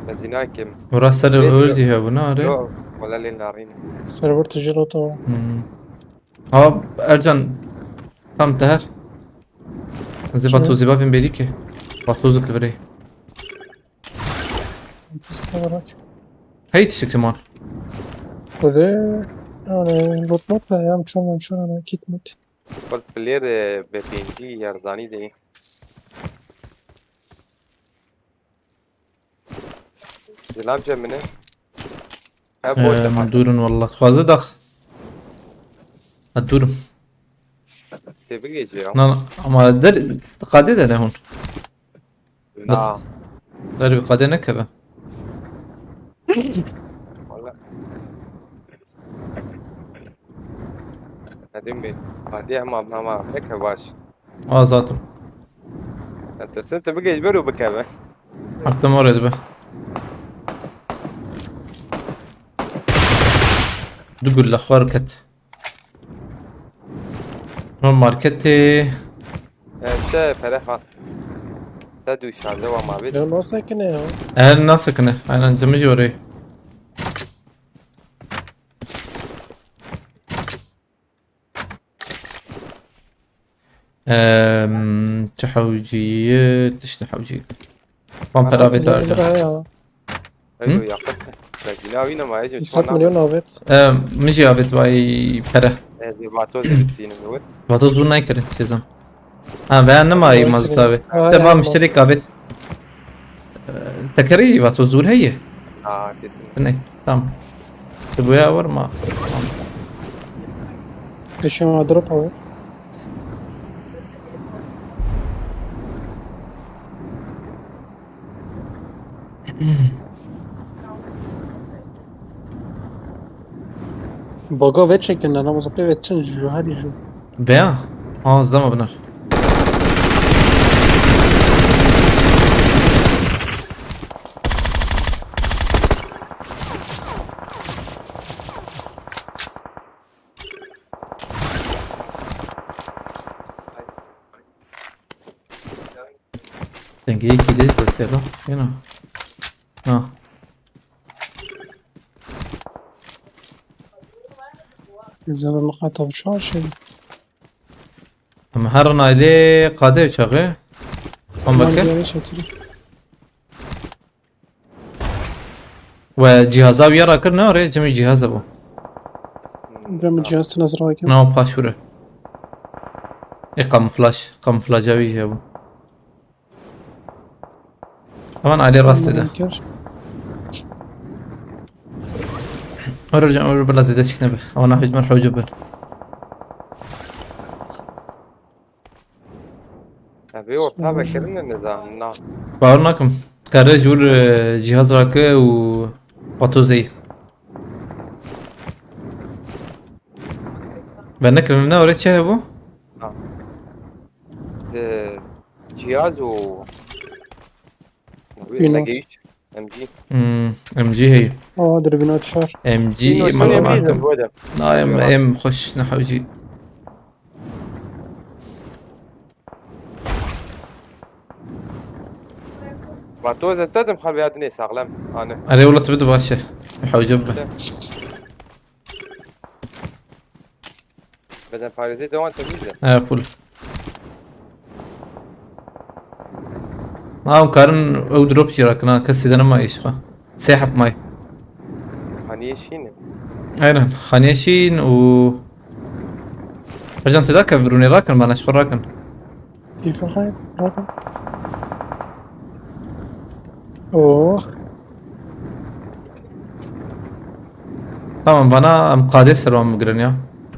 بزينا كم وراسل ولدي يا ابو نار. ولا لي نارين سيرفر تجيلوتو. ارجان tam تهر زي بابين بيديكي بطوزك الفري تستغرق. هاي تشك تمار وده يعني لوت يا مشون انا اكيد مت. قلت بلير ببينجي يرضاني دي زلام جمنه دورن والله خوازه دخ الدورم تبقي جيو لا اما در قادة ده هون لا در قادة نكبه والله هدمي بعديها ما هيك باش ذاتهم انت سنت بقي يجبروا بكابه حتى مرة به دقل الاخبار كت ماركتي شايف فرحة سادو شعله وما بيت يا ناس ساكنه يا اهل الناس سكنه انا انت مجي وري تحوجية تحوجية بامبر ابيت ارجع ايوه يا قطة لكن ما يجي 7 مليون ابيت. مجي ابيت باي بره زي بعتوز بالسين نقول بطوز بول ناي كرت تيزم بيان ما اي مزبوط ابيت تمام مشترك ابيت تكري بطوز بول هي كده ناي تمام تبويا ور ما ايش ما دروب ابيت. باقا بيت شكلنا انا مزبوط بيت تنجو هادي جو. بيان زدما بنار Tengo que ir desde el cielo, no. اذا المقاطع شو شيء. اما هرنا عليه قادة شغله ام بكر وجهازه ويرا كرنا وري جميع جهازه بو برام جهاز تنزل راكب. نو باشوره قام فلاجاوي جابو طبعا عليه راس ده ورجع بلا زيد شكنبه او انا حج مرحو جبل ابي وطابه كرنا النظام نعم باورناكم كاره جور جهاز راكه و زي بنك من وريت شهبو جهاز و نجيش ام جي هي دربينات شهر ام جي نايم ام خش نحوجي بعتوز تدم خلبياتني ساغلم انا اري والله تبدو باشا حوجبه بدل فارزي دوان تميزه فل كارن او دروب شراكنا كسيدنا ما يشفى سيحب ماي خانيشين ايضا خانيشين و رجعت ذاك بروني راكن ما نشفر راكن كيف خايف راكن اوه tamam bana mukade servam migren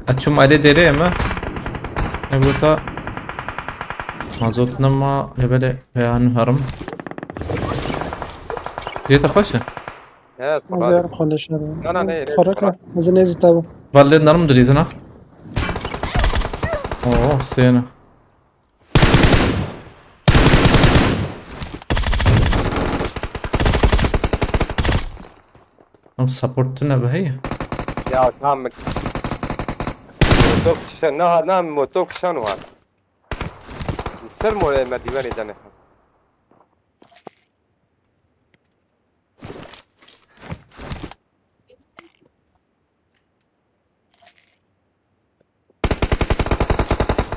açım aile deri ama ne burada mazot nama lebele beyan harım جيت اخش يا ما زال خلنا شهر. انا تحركنا نزل نزل تابو. والله نرم دريزنا سينا ام سپورت به هي يا تامك موتور كشان نعم موتور كشان وهذا السلم ولا مديوني جنة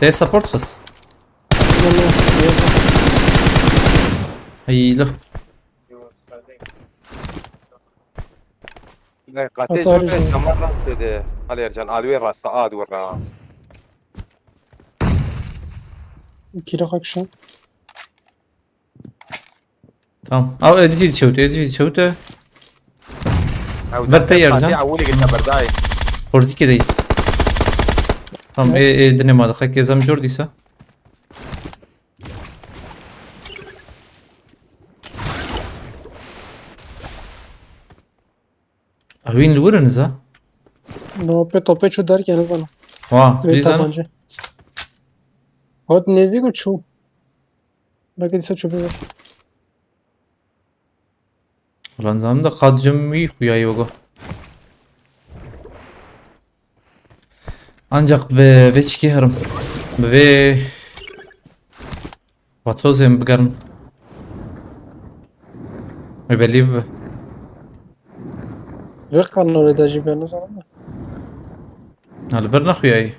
ده سبورت خص اي له قاتل جوبي كمان راس ده على يرجع على وين راس عاد ورا كيلو خاكشن تمام او ادي تشوته او برتي يرجع. اولي قلنا برداي خورتي كده تمام ايه الدنيا ما دخلك يا زلمه جورديسا وين الورنز ها نو به توپه چو در که نزنم واه به ديزانا تابانجه هات نزدیک و چو بقى دیسا چو ببر Ulan zaten de kadcım iyi huyayı yogo. Ancak ve çıkıyorum. Ve vatozem bgarım. Belli be. ve kanal edacı ben nزنم Hal verna huyayı.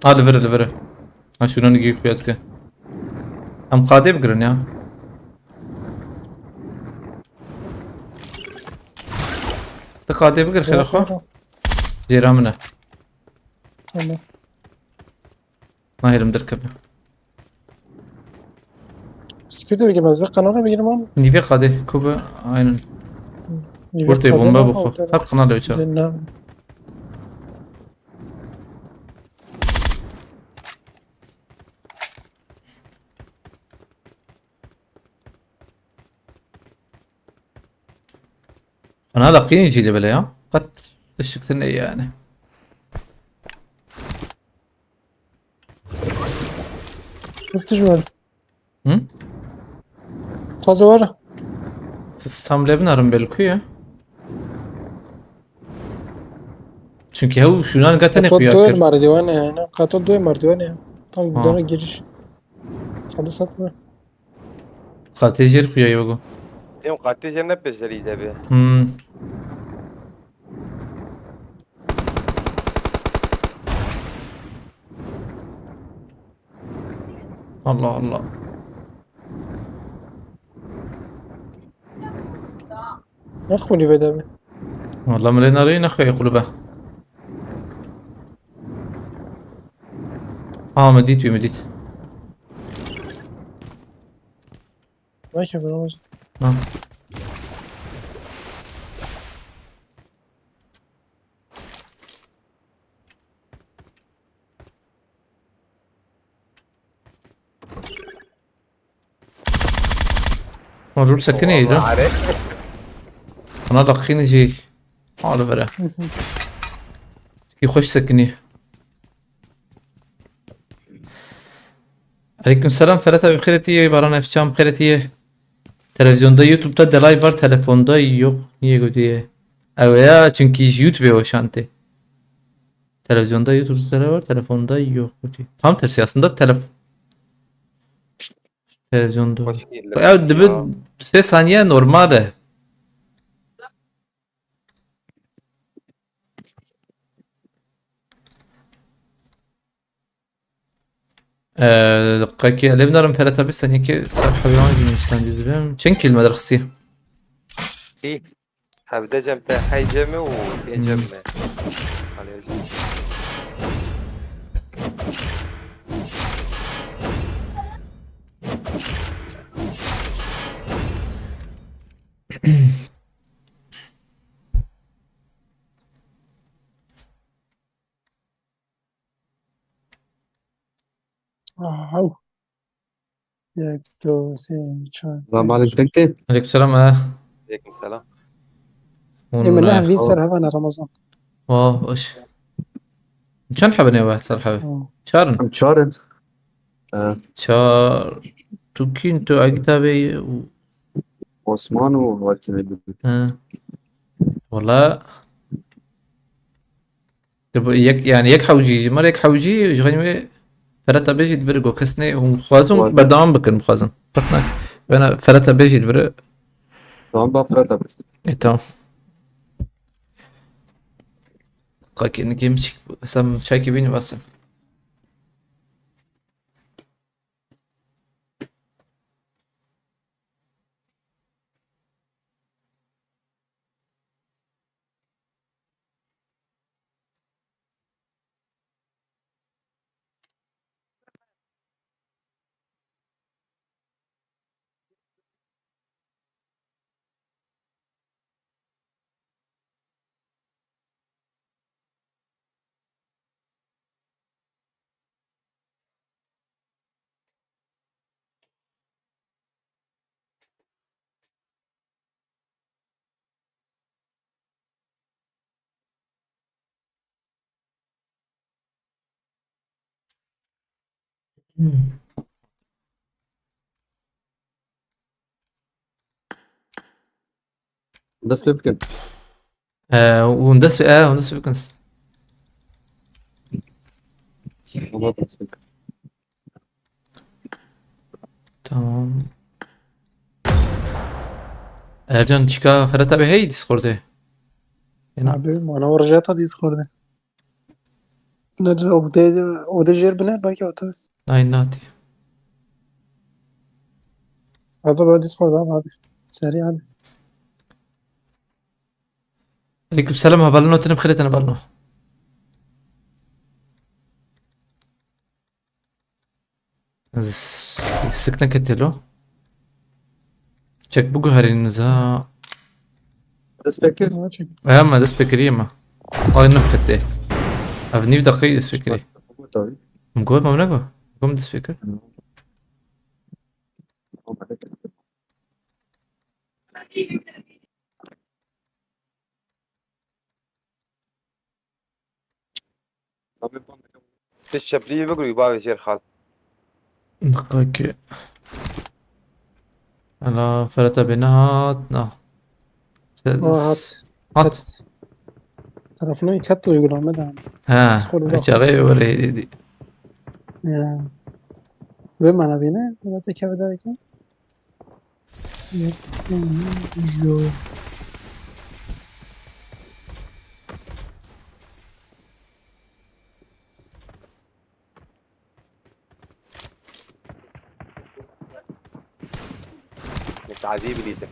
Hadi ver. Ha şunu giy huyatke. Am qade bgirin ya. Te qade bgir خير اخو. جيرا منه. tamam ما هي المدركبه. سكيتو بگم از ve kanala بگیرم هم Niye qade kuba aynen. Burtayı bomba bu. Hep kanal uçağı. نه انا لاقيني يجي لي بلا يا قد اشتكتني يعني استجمال Hı? fazla var Siz tam lebnarım belki ya. Çünkü hev şunan gatan قطعه yapıyor دو akır. مردوانه نه قطعه دو مردوانه tam Ha. دونه giriş ساده ساده Strateji kuya yogo. تيم قاتل جنة بجريدة به Allah Allah. نخونی بده به والله ملين ارين اخوي يقولوا به. مديت. باشه برامز نعم. والله سكني ايه ده؟ انا لاقيني جي. على برا. يخش سكني. Aleyküm selam Ferhat abi bخيرتي Baran Efçam bخيرتي televizyonda YouTube'da delay var telefonda yok niye gödüye ya çünkü YouTube o şanti televizyonda YouTube'da delay var telefonda yok gödüye tam tersi aslında televizyonda مشكلة ya dibi ses saniye normal دقيقة اللي بنرم Ferhat abi sen ki sarf hayvan gibi istendirim çünkü المدرسة سي هبدا جنب حي جمع وجمع على يرجع او یک دو سه چهار السلام عليكم دكتور. عليكم السلام عليكم السلام من نحن في سر هبنا رمضان ايش كان حبني واحد صار حبي شارن I'm Charan. شار توكين تو أكتابي عثمان وهالكلمة. والله طب يعني يك حوجي مر يك حوجي جغني فرتا بيجي دفرقو كسني هم خازم بردام بكن مخازن فرتنا أنا فرتا بيجي دفرق Tamam bak Fırat تمام قاك إنك يمشي سام شاكي بيني بس بس ممكن وندس وندس بكنس والله بس ممكن. تمام ارجان تشكا فرتا بهي ديسكورد هنا Abi bana ورجعتها Discord'e. Nedir o da yer biner belki o tabii. ناين ناتي Hatta böyle Discord abi. Seri abi. عليكم السلام هبلنو تنب خليت انا بلنو سكتنا كتلو تشك بوغو هارين نزا بس bekle. Ama çek. اما دس بكري ما قال نب خدته افنيف دقيق دس بكري Tabii. مقول ما منقو قوم دس بكر تشبلي بقول يبغى شير خال دقيق على فرتا بينات نا Hat. هات Tarafına iki hat uygulama da. ها Discord'da. شغال ولا دي Ya. Ve bana beni. Bana tekrar ederken. İzliyor. تعذيب ليزا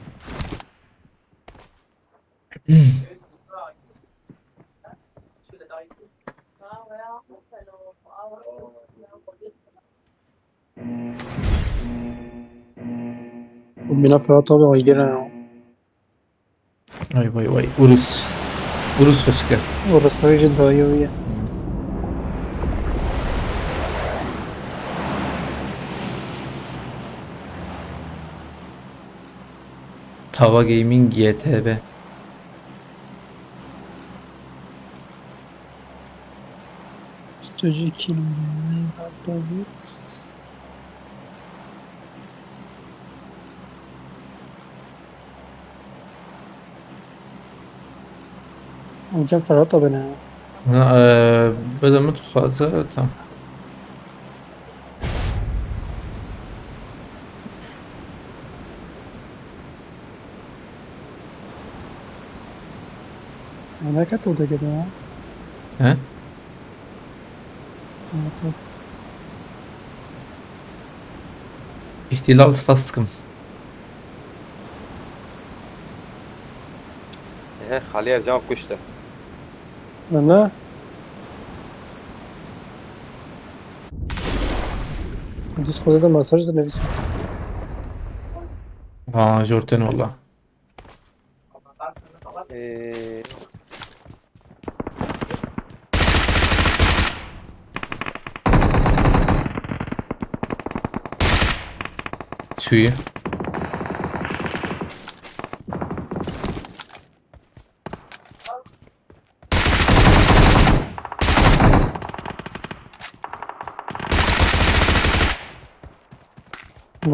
Bina Fırat abi o gene واي واي واي أوروس أوروس خشكة orası sadece daha iyi. Tava Gaming GTB Strateji 2 Hocam Ferhat abi ne? بدل ما تخاطر تمام Ne kadar oldu gene ya? ها Evet. ihtilal spastkım خليه يرجع كشته Ne? Discord'da da mesaj da ne bilsin. جورتين والله شوية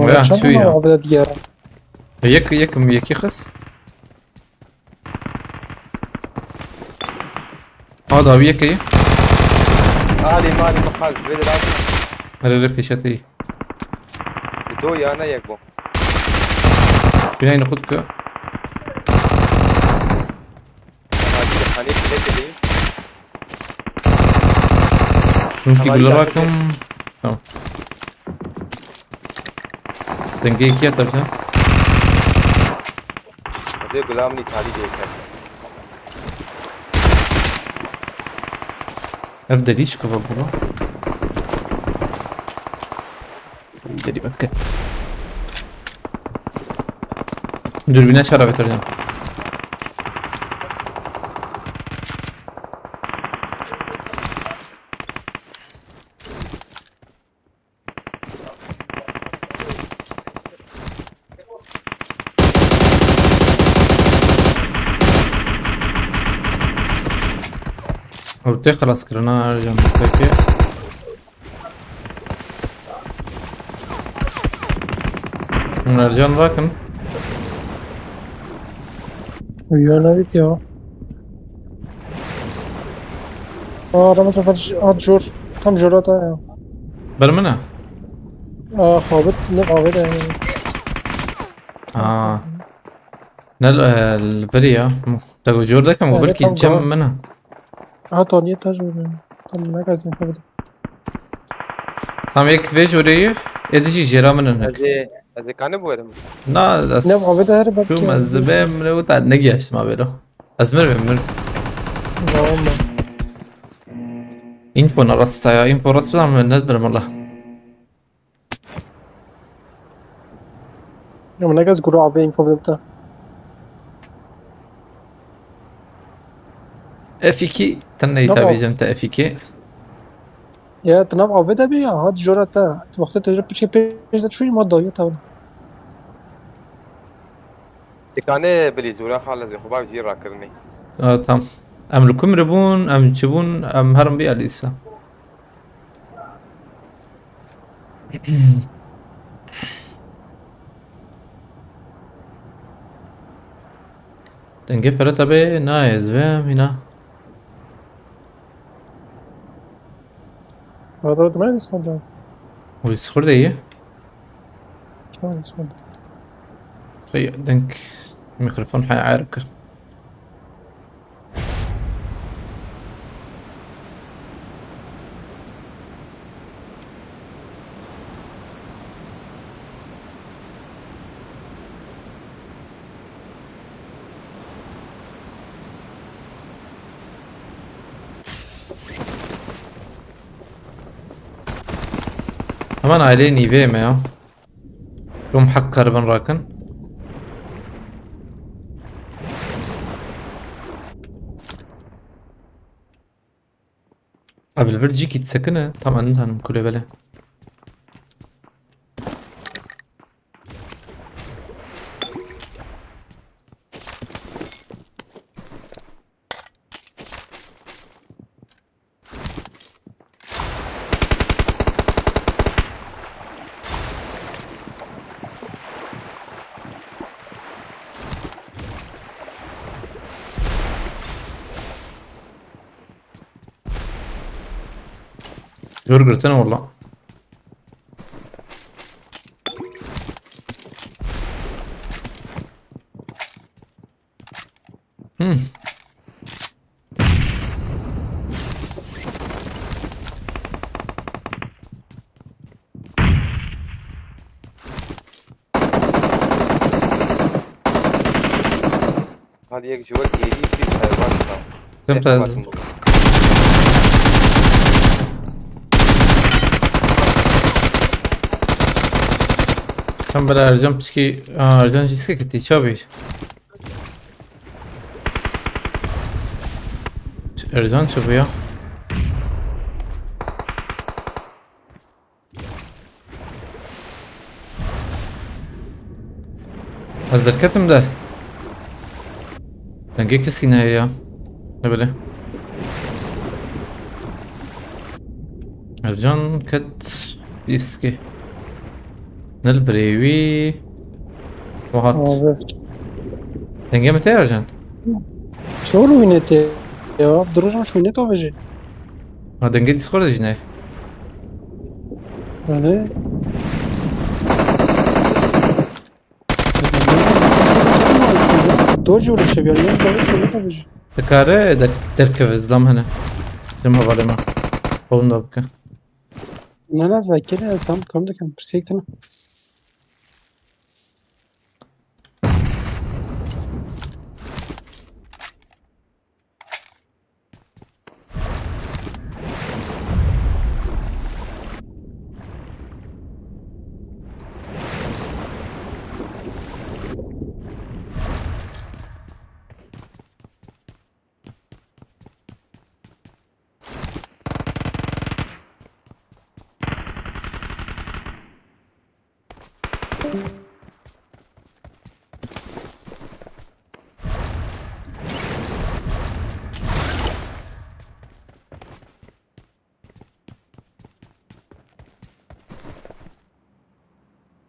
ويا چند شوية. تا عابد دیگه يكي خس هذا ويكي مالي مخالف بيد العالم اللي بيشتي دو يا انا يكبو بيني نقودك هذه الحنيف ليك دي ممكن هذا يقول يعتبر- راكم تمام تنقي كيا ترجع هذه غلامني خالي ديك ابدا ليش كفا بابا جري مكة دول بنا شرع بترجم او خلاص كلنا ارجع متكي نرجع راكن ويانا بيت يا رمز فج جور tam جورات يا برمنا خابط نه عابد يعني نل الفريا تقول جور ده كم يعني بالكي طب جم منها تانية تجربة tam ne gazin فبد tam ek ve joriye edici jera من هناك هذه كان بورم لا ne عابد هر بد شو مزبه من وتا نجيش ما بينه ازمر بمر والله info نرستا يا info رست من الناس بالله يوم ne gaz guru عابد info بدتا افيكي تني لا، تابي جمت افيكي يا تنام عابد بيا هاد جورات وقت تجربة بشي بيج شوي ما ضايع تاول كان بليزورا خالص خباب جي راكرني تمام ام لكم ربون ام تشبون ام هرم بي اليسا تنجي فرتا بي نايز بهم هنا هذا ما يسمع ويسخر دي ما يسمع طيب دنك الميكروفون حيعارك همان عليه نيفي ما يوم حكر بن راكن قبل برجيك يتسكنه طبعا نزهن كل بلا جورجرتنا والله هذه एक जुआ एरी की सहवास था ممتاز كم بلا ارجم تشكي ارجم تشكي كتي شابي ارجم شوفيا از در کتم ده دنگه کسی نه یا نبله ارجان کت دیسکی نلبريوي وهات Abi. دنجي متى ارجان شلون وينت يا دروج شو وينت وبيجي دنجي ديسكورد جناي يعني دوجي ولا شبيان يوم دوجي شو وينت وبيجي تكاره تركب ازلام هنا جمع بالما قولنا بك انا لازم كده كم ده كان برسيكتنا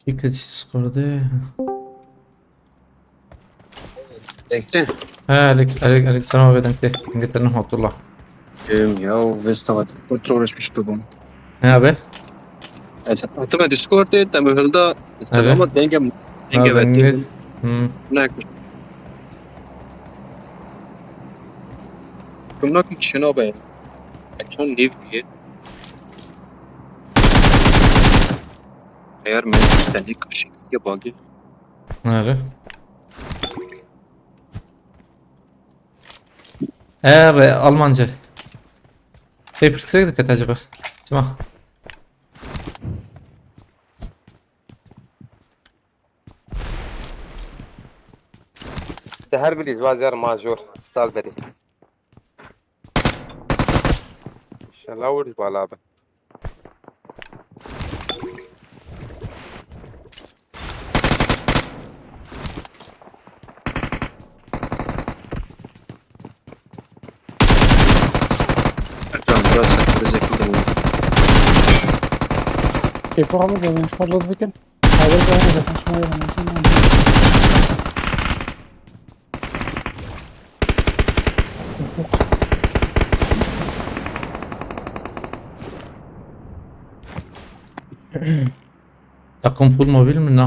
كيف ديسكورد Tänkte. عليك سلام ابدا انت قلت انه هو الله Ja, visst har varit otroligt mycket på. يا ابي Alltså, att de här Discord där med hölda istället denga هذا vet انجليز هناك هناك شنو بقى عشان ليف كده غير من تانيك شيء باقي هذا Almanca. Paper Strike'de kötü acaba? Tamam. ده هرب الازواج ماجور ستال بري شلاور بالابا Tamam biraz kıracak mı? كيف عمل ده مش مرة بكن هذا الجانب ده مش مرة Takım full mobil mi ne?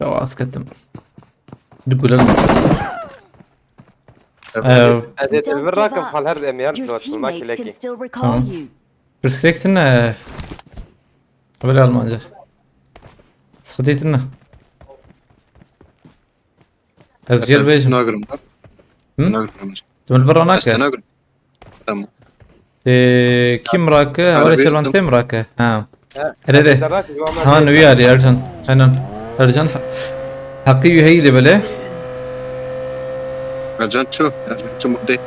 Ya asketim. Dugulal. هذا Don't الراكب give up. خال هرد امير Your لو تفهمك teammates can لكن still recall you. Perspektiften böyle Almanca. Sıkıntı أزيال بيش ناقرم هم؟ ناقرم تمن برا بس ناكا ناقرم تمام كيم راكا أول عربي شيء يخدم. تيم راكا ها هذا هذا الراكب هو ما هان زي- ويالي أرجن هنن أرجن حقيقي هي اللي بله رجعت شو مدة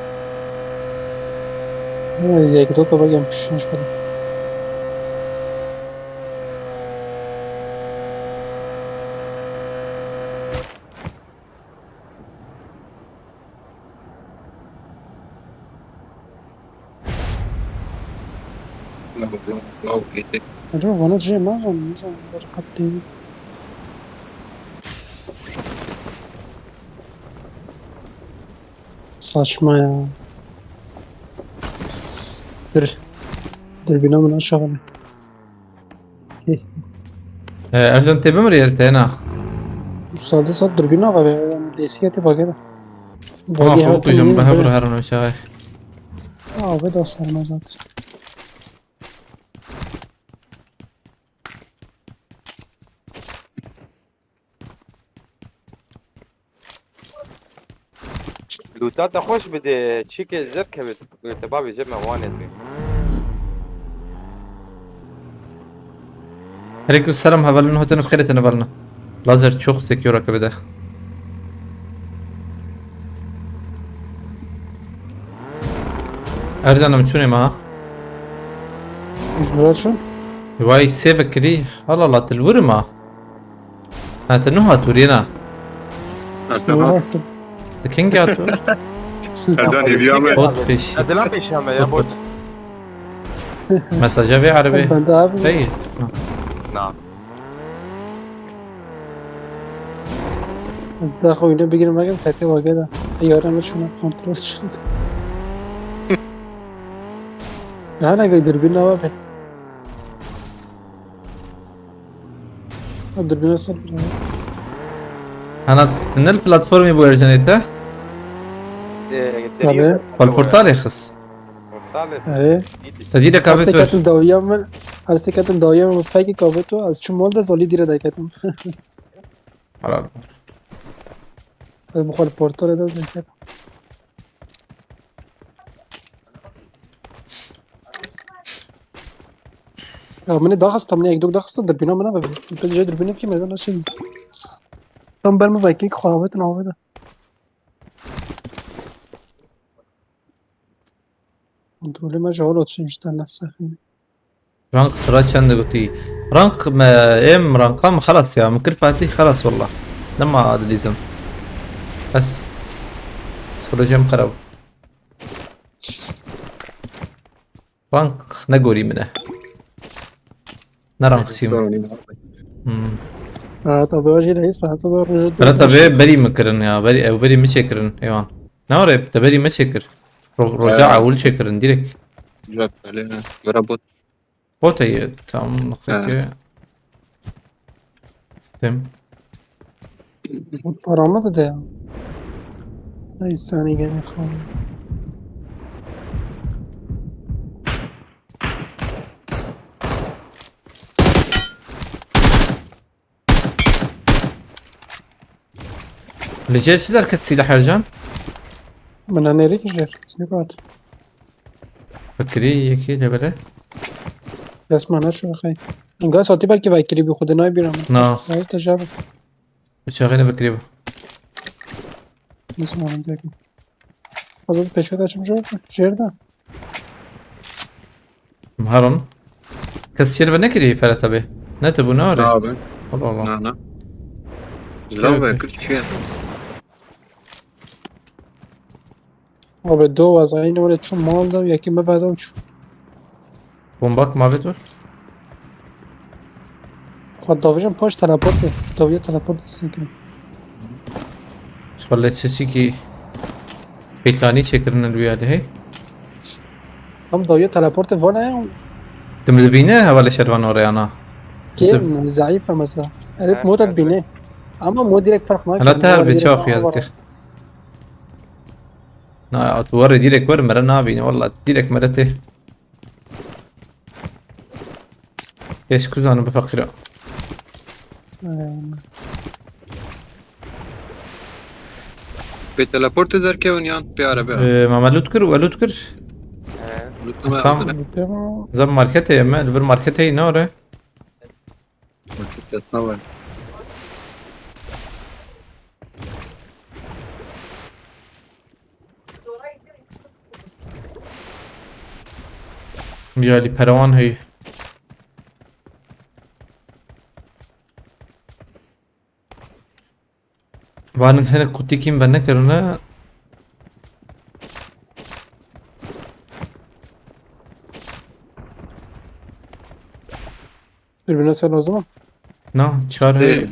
زي كده بقى مش فاهم لا بيتك acaba bana şey mazan katli saçma ya. Dur binamın aşağıya. أرجن تبي مريت هنا Sade sad dur bina var ya. Desiyeti bak ya. ما فوق جنبها برهرن وشاي Abi da sarma zaten. لوتات خوش بدي تشيك زركبت تبابي جمع واند عليكم السلام هبل إنه تنو خيرت أنا بالنا لازر çok sekiyor rakibede ارجعنا شنو ما مراد شو؟ واي سيبك كري الله لا تلورما هات نوها تورينا تكينج اتور Erdani bir بود فيش نزلان پیشم یا بود مساجا في عربي Ben de abi. اي نعم از daha oyunu bir girmem tepe var gene. Yarın şunu kontrol şunu. Yani gider bir nava be. Dur bir nasıl? انا من البلاتفورم يبغى ارجانيتا Tabii. والبورتال يخص Evet. تجينا Her كابت ور sekatin davayam her sekatin davayam fake kabeto az şu molda zoli dire dakatim. حلال Bu kadar portal da zaten. Ya beni daha hasta mı? Ekdok daha hasta da bina bana be. Ben de dur bina kim ben nasıl? Tam ben mi belki khavet ne oldu? Dole ما جوال olsun işte nasıl? رانك صراحة كان قلتي رانك ما ام رانقام خلاص يا من كل فاتي خلاص والله لما هذا لازم بس خرج جيم خرب رانك نقولي منه نرانك شيم Ha tabii o şey reis falan da ثلاثة بري مكرن يا بري او بري مشكرن ايوان نوري تبري مشكر رجع اول شكرن ديرك Güzel böyle merhaba. بوتي تمام نقطة ستيم paramı da ya. Ay sani gene kal. لجيت شدار كتسيلح يا رجال Ben nereye gideceğim? Snipat. فكري اكيد بلا اسمع شو اخي. انقاس صوتي بالكي باكري بياخد ناي بيرم. نعم. هاي تجارب. شغالة بكريبه اسمع عندك. Azaz peşe de açmış oldu. Şehirde. مهرن كسير بنكري فرت به نتبو ناري Abi. والله والله Nana. Güzel be 40 şey. Abi دو از این ولی چون مال دا یکی مفادم چون. بومباك ما بتور خود داویجم پاش تلپورت. داویه تلپورت سنکن. خليت شي كي بيتاني شكرنا الويا هي هم داویه تلپورت وانه تمدبينه ولا شروان انا که ضعیفه مثلا. اريد موتت بینه. اما مو ديريك فرق ما هلا تعرف بتشوف يا ذكر نا توري ديرك ور مرة نابيني والله ديرك مرته ايش كوزانو بفكره Bir teleport eder ki oynayan bir araba. ماما لوتكر ولوتكر Lütfen Tamam. yaptı. زم ماركتي يا ما البر ماركتي نوره Ne var? يا لي بروان هي وان هنا كنتي كيم بنا كرنا Birbirine sen o zaman. نا شهر هي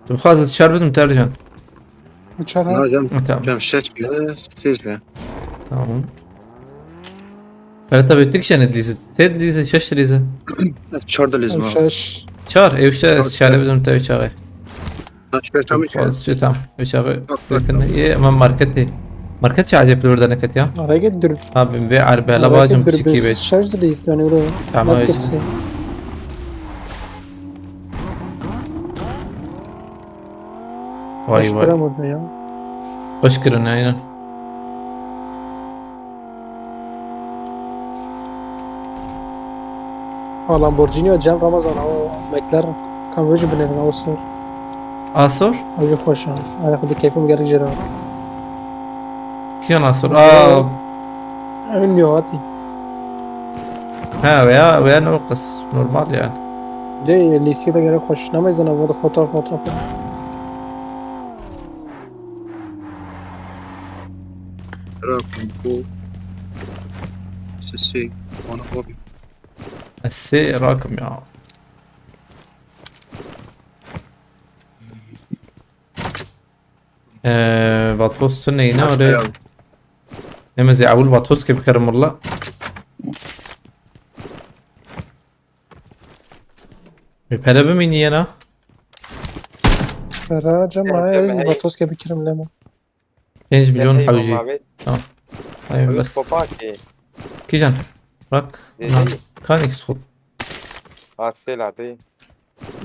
طب خلاص الشهر بدهم ترجع Uçar ha. Ne hocam? تمام Hocam şeşle sizle. تمام فانت بتكش انا دليزه تيد ليزه شش ليزه Çorda lizma. Şaş. شهر اي وش الشهر بدهم تاوي شغل Kaç beş tam içe. خلاص شو تمام شغل لكن هي امام ماركتي ماركتي عجب الورده نكت يا Araya git dur. ها بنبيع عربي هلا باجم بشكي بيت Şarj da istiyor yani öyle. Tamam, Ne öyle. dersin? واي واي Açtıram orada ya. بشكرنا عينا Ha Lamborghini ve Cem Ramazan o McLaren. Kamyoncu binelim o sor. آسور Az bir hoş ha. Ayak da keyfim gerek jera. كيف ناصر Emin lügati. Ha veya نقص normal yani. ليه ليسي ده gerek hoşlamayız ana burada fotoğraf. راكم فوق سسي وانا غبي السي راكم ya. بطوس سنة ينوري لما زي عول بطوس كيف كرم الله بيبهلا بميني أنا Raja معايا رز بطوس كده بكرم لما 5 مليون Hey, حوجي Mohamed. طيب Bus بس Popaki. كي جان راك نعم. كان يدخل Sei lá, tem.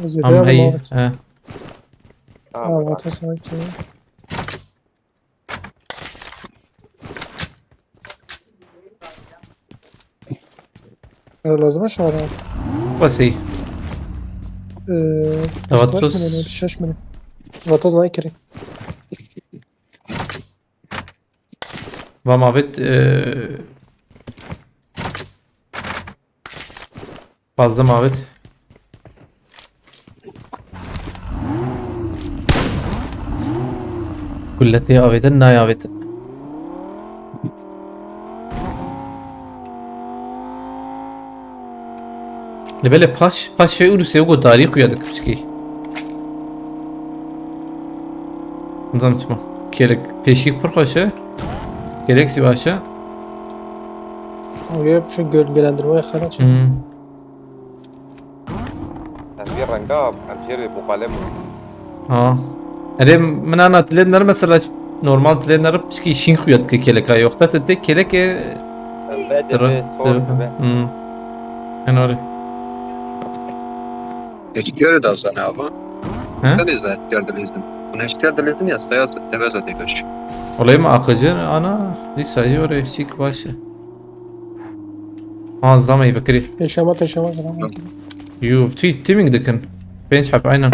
زي عم ده هي موت اه بطوس هيك لازم اشغل بس هي بطوس 6 من بطوس نايكري Vamos a ver. Fazla mavet. كلتي آویدن نیاوید. لبله پاش فی اولو سیو گو تاریخ یاد کشکی. نظام چما کلک پیشیک پر خوشه. کلک سی باشه. ويب في gölgelendirmeye خلاص Tanvir Rangab. Algeri Bukalem. Ere من أنا تلينر مثلا normal تلينر بشكي شين خويات ككلك هاي وقتها تدي كلك Bedeli, sol ve. أنا أوري اشتيار ده اصلا ابا ها كان يزبط اشتيار ده لازم انا اشتيار ده لازم يستيقظ تبعزه تكش والله ما أقجر أنا لسه يوري شيك باشا زلمة يفكري yaşamaz zaman يو في تيمينج دكن بينش حب عينا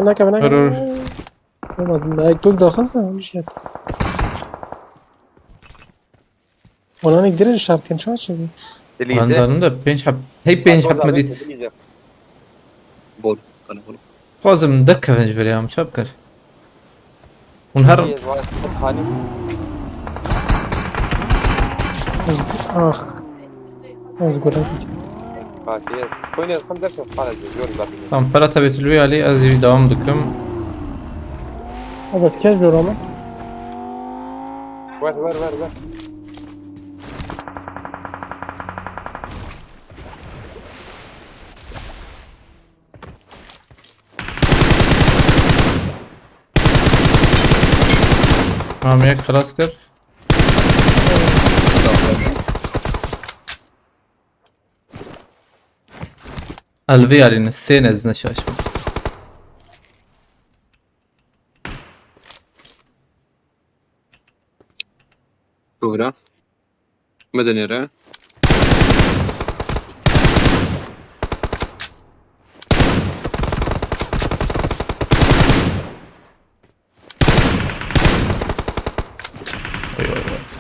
لا كمان ضرور ما يكتوك ده خلصنا مش يعني ولا نقدر الشرطين شو هالشيء أنا Delize. زانم ده بينش حب هي بينش حب مديت Delize. بول انا بقول خازم دكة فنج بريام شابكر ونهر Hani. اخ اصبر هيك Fakiyes. Koyun خمسة في حالة جوري بابي. tam para tabetülüyor Ali azir devam düküm هذا كاش بروما Ver. عميك خلاص كر الفي على السين ازنا شاش كورة مدني را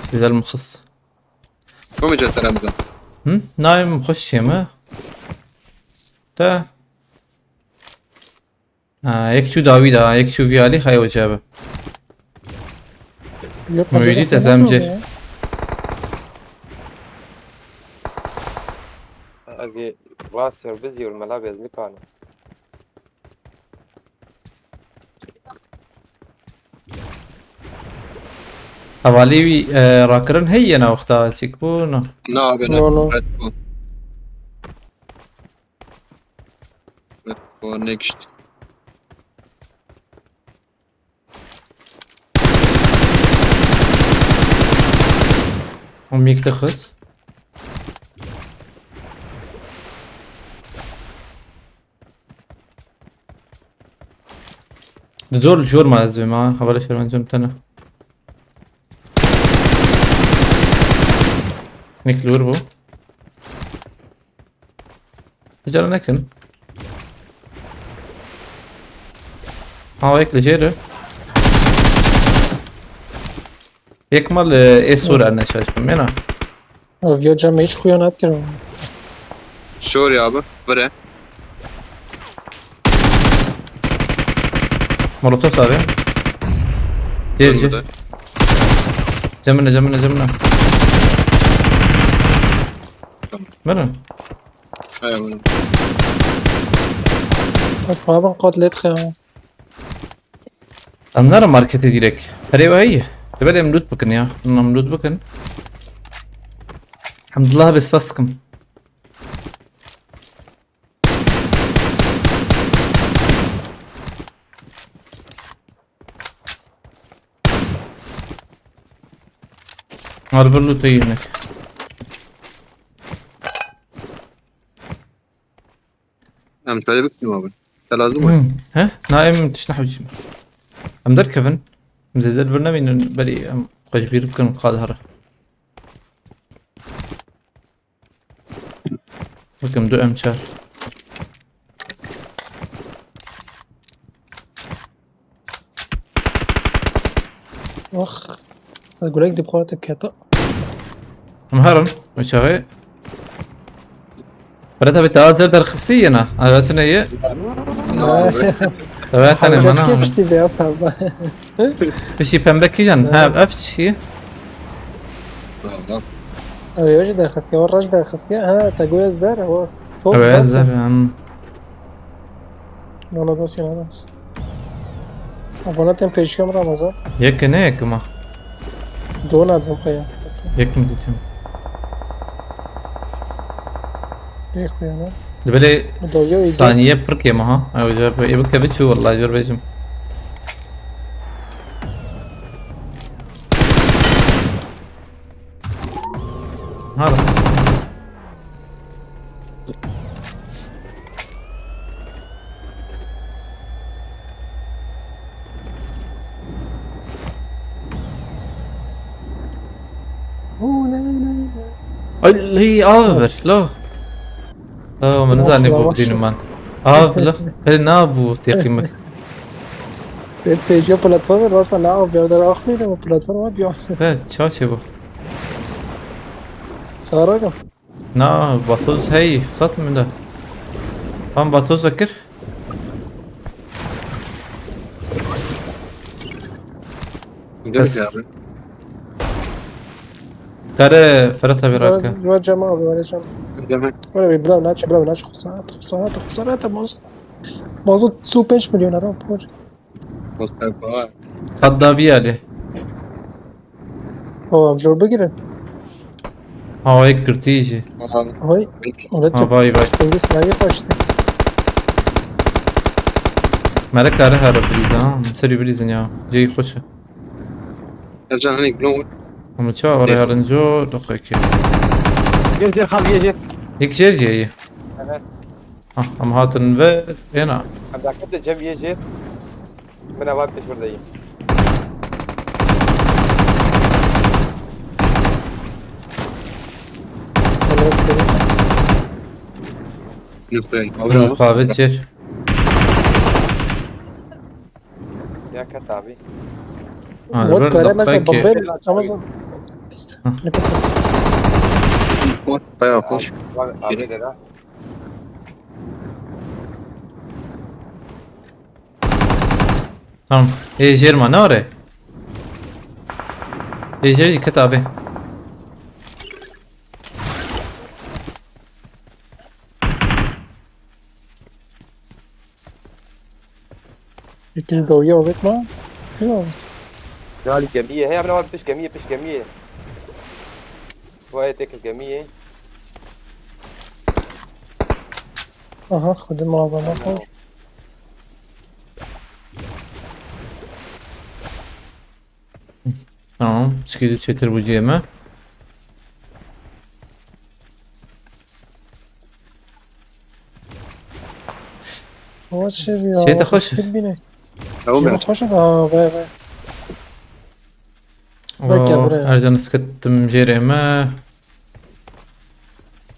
سيد المخص قوم جت رمضان نايم خش يما تا يكشو داويد يكشو في علي خاي وجابه مويدي تزامجه أزي راس سيرفيزي والملعب يزني كانوا. حوالي راكرن هي انا وقتها تشيكبونا لا بنا No. رد بو نيكشت هم يكتخس ده دول جور ما لازم معاه حوالي شهر زمتنا نيك الوربو تجرى نكن هيك لجيرة يكمل ايه صورة عنا شاشة مينا یا جمع هیچ خیانت کردم. شور يا ابا برا مولوتوف صار جير جمنا مرن ايوه Falan قاتلت خیام. أنا ماركت ديرك هري وهي تبالي ملوت بكن يا ملوت بكن الحمد لله بس فسكم هذا بلو تينك انا مش بك ما ابا لازم ها نايم تشنح وجهي ام در كيفن مزيد البرنامج بلي ام قجبير بكن قادهر بكم دو ام شهر اخ اقول لك دي بخواتك كتا. مهرن مشاغي بريتها بالتوازر در خصية أنا هذا هي تبعتني كيف منا تبي افهم. بشي بمبكي جن ها أفش هي او يوجد الخصية والرجل الخصية ها تقوي الزر هو فوق أو بس. يعزر والله بس يا ناس. افونا تم پیش کم رمضان يك هيك ما دون ادم خیام. يك مدتهم ايه خیام. دبلي مدوية ويجيت. ثانية بركي ما ها أو جرب يبكي بتشو والله جرب يجم هذا اللي هي آفر لا لا من زاني بو دين مان لا هل نابو تيقيمك پیجی پلتفرم راست نه او بیاد در آخر میره و پلتفرم بیاد. لا تشاشي بو سارا کم. نا بطوز هي صوت من ده هم بطوز فكر بس. كاره فرطة براكا جو جماعة ولا جماعة. ولا بلا ناچ خسارات موضوع 35 میلیون را پر. خضابي عليه او جور بگیره. ها هيك كرتيجي های. اون تو باي انگلیس نگه پاشتی. مالك كاره هرب بريزا مسري بريزن يا جاي خوش ارجع هنيك بلون هم تشوا ورا هرنجو دقيقة جير خام جير هيك جرجي هي هم هاتن في هنا عم تاكد جنب جير من أبغى تشبر ذي ولا سری. يوفي مقابل شير يا كتابي وات کاره مثلا دقيقة بمبل رمضان. طيب خوش تمام ايه جيرما نوري ايه جيري كتابي یکی دویه و بیت ما. جالي جمية هي أنا بش جمية شوية تاكل جمية آها خود معظمه خود. تمام تشكيلة شتر بوجيمة هو چه بیا. شيء تخش بینه. او چه خوشه وای ارجان سكت مجيري ما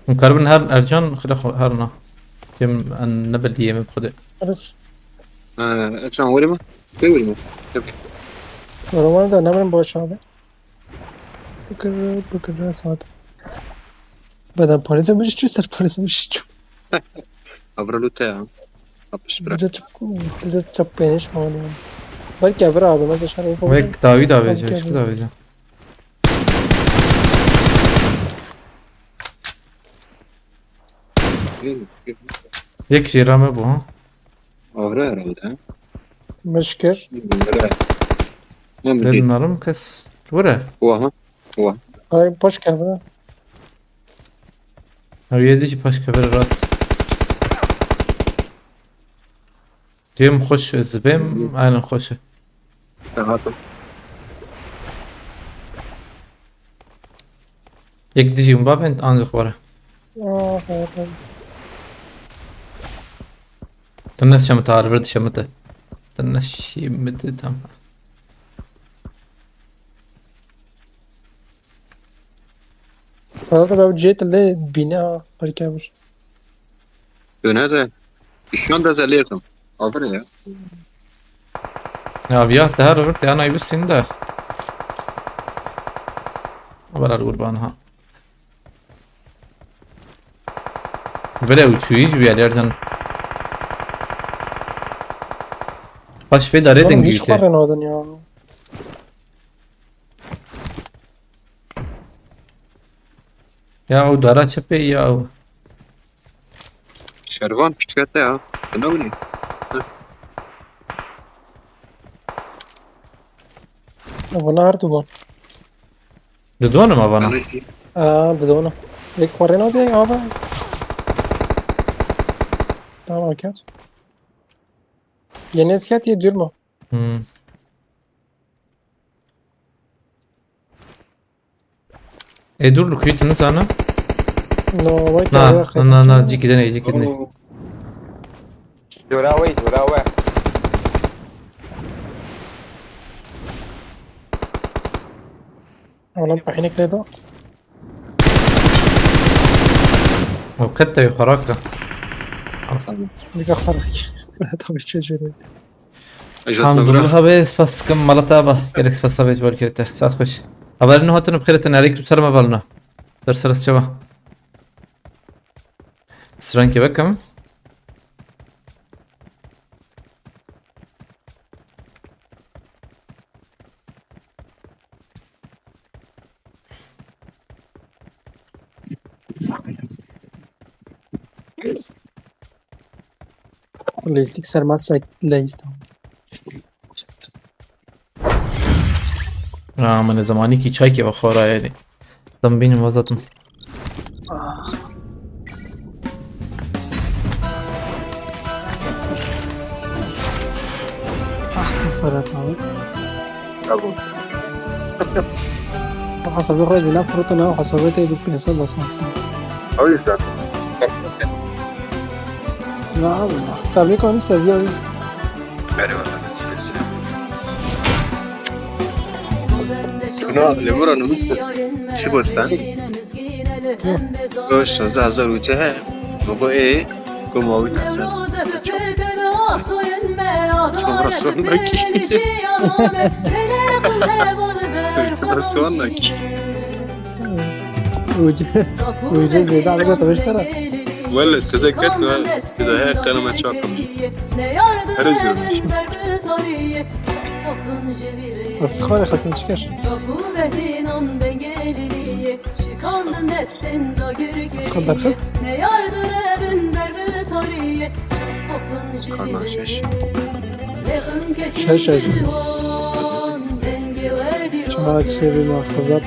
مكربن ارجان خلق هرنا يم النبل دي يم بخده عرفت. ارجع ولما في ولما رومان ده نمرم باشه آبه. بكره ساعات بدل پاریزه میشه چی سر پاریزه میشه چی Avralute ya. Yapış bırak. دیگه چپ پینش مانه ولی که برای آدم از شهر این فوق Vek David abi. Okey. Şu David. Yek jirame bu ha. Avra herhalde ha. مشکر Bunlara. Ne Dedin bileyim. arım kız. Vura. Oha. Oha. آره پاش که برای Abi yedici başka bir rast. Cem hoş zibim. Aynen hoş. Rahatım. Yek diyeceğim ben ancak var. آه Tınnes şamı tarif verdi şamı da. Tınnes şamı tam. فردا بقى جيت اللي بينا بركبر Döner de. Şu an biraz yakın. Avra ya. Ya bir ya tehar verdi ana yibsin de. Haber al kurban ha. Böyle uçuyor hiç bir yerlerden. Baş ve dare den هیچ giyte. خبر نادن یا Ya o dara çepe ya o. Şervan piçkette ya. Ne bileyim. وانا هر دوبان Dedonu mu bana? بدونه یک خبر نادن یا آبا tamam kat yeni eskat ya diyor mu? Hmm. Dur lukuytun sana. No vay Na cikiden iyi cikiden. جورا وي جورا وي انا بحينك ده O katta yukaraka. دیگه خبر طب چه جوری Ajatma bırak. Alhamdulillah be spas kam malata ba. Gerek spas be jbar kirte. Saat hoş. Haberini hatunu bkhireten aleyküm selam balna. Tersaras çaba. Sranki bakam. لیستیک سرماس لیست من زمانی کی چای که بخورا یعنی. دم بینیم وزاتم. فرات ناوي Bravo. حسب خود لا فروتنا وحسابته دي بيحصل اساسا O yüzden. لا طب كون سيفيا Eyvallah. Şuna Lemuran'ı mısın? Çi bolsan? O 16000 ruçe he. Bu e kumavi nasıl? Sonraki. وجه زيادة على قولة بشترى ولا استذكرت كده هي كلمة شاقة بس خالي خاصة نشكر بس خد درخص Karma şaş. شاي شو هاد الشيء اللي مؤاخذات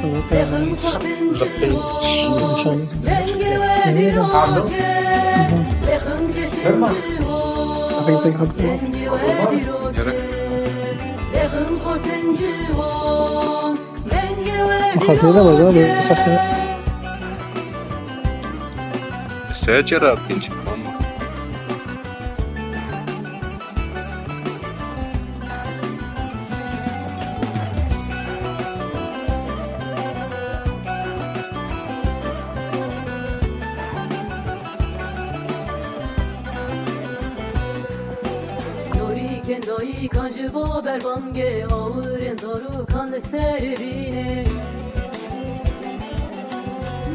مخازنة مجال بسخن ساجرة بنش كم. Kendایی کانج با بربانگ آورن دارو کان سر بینه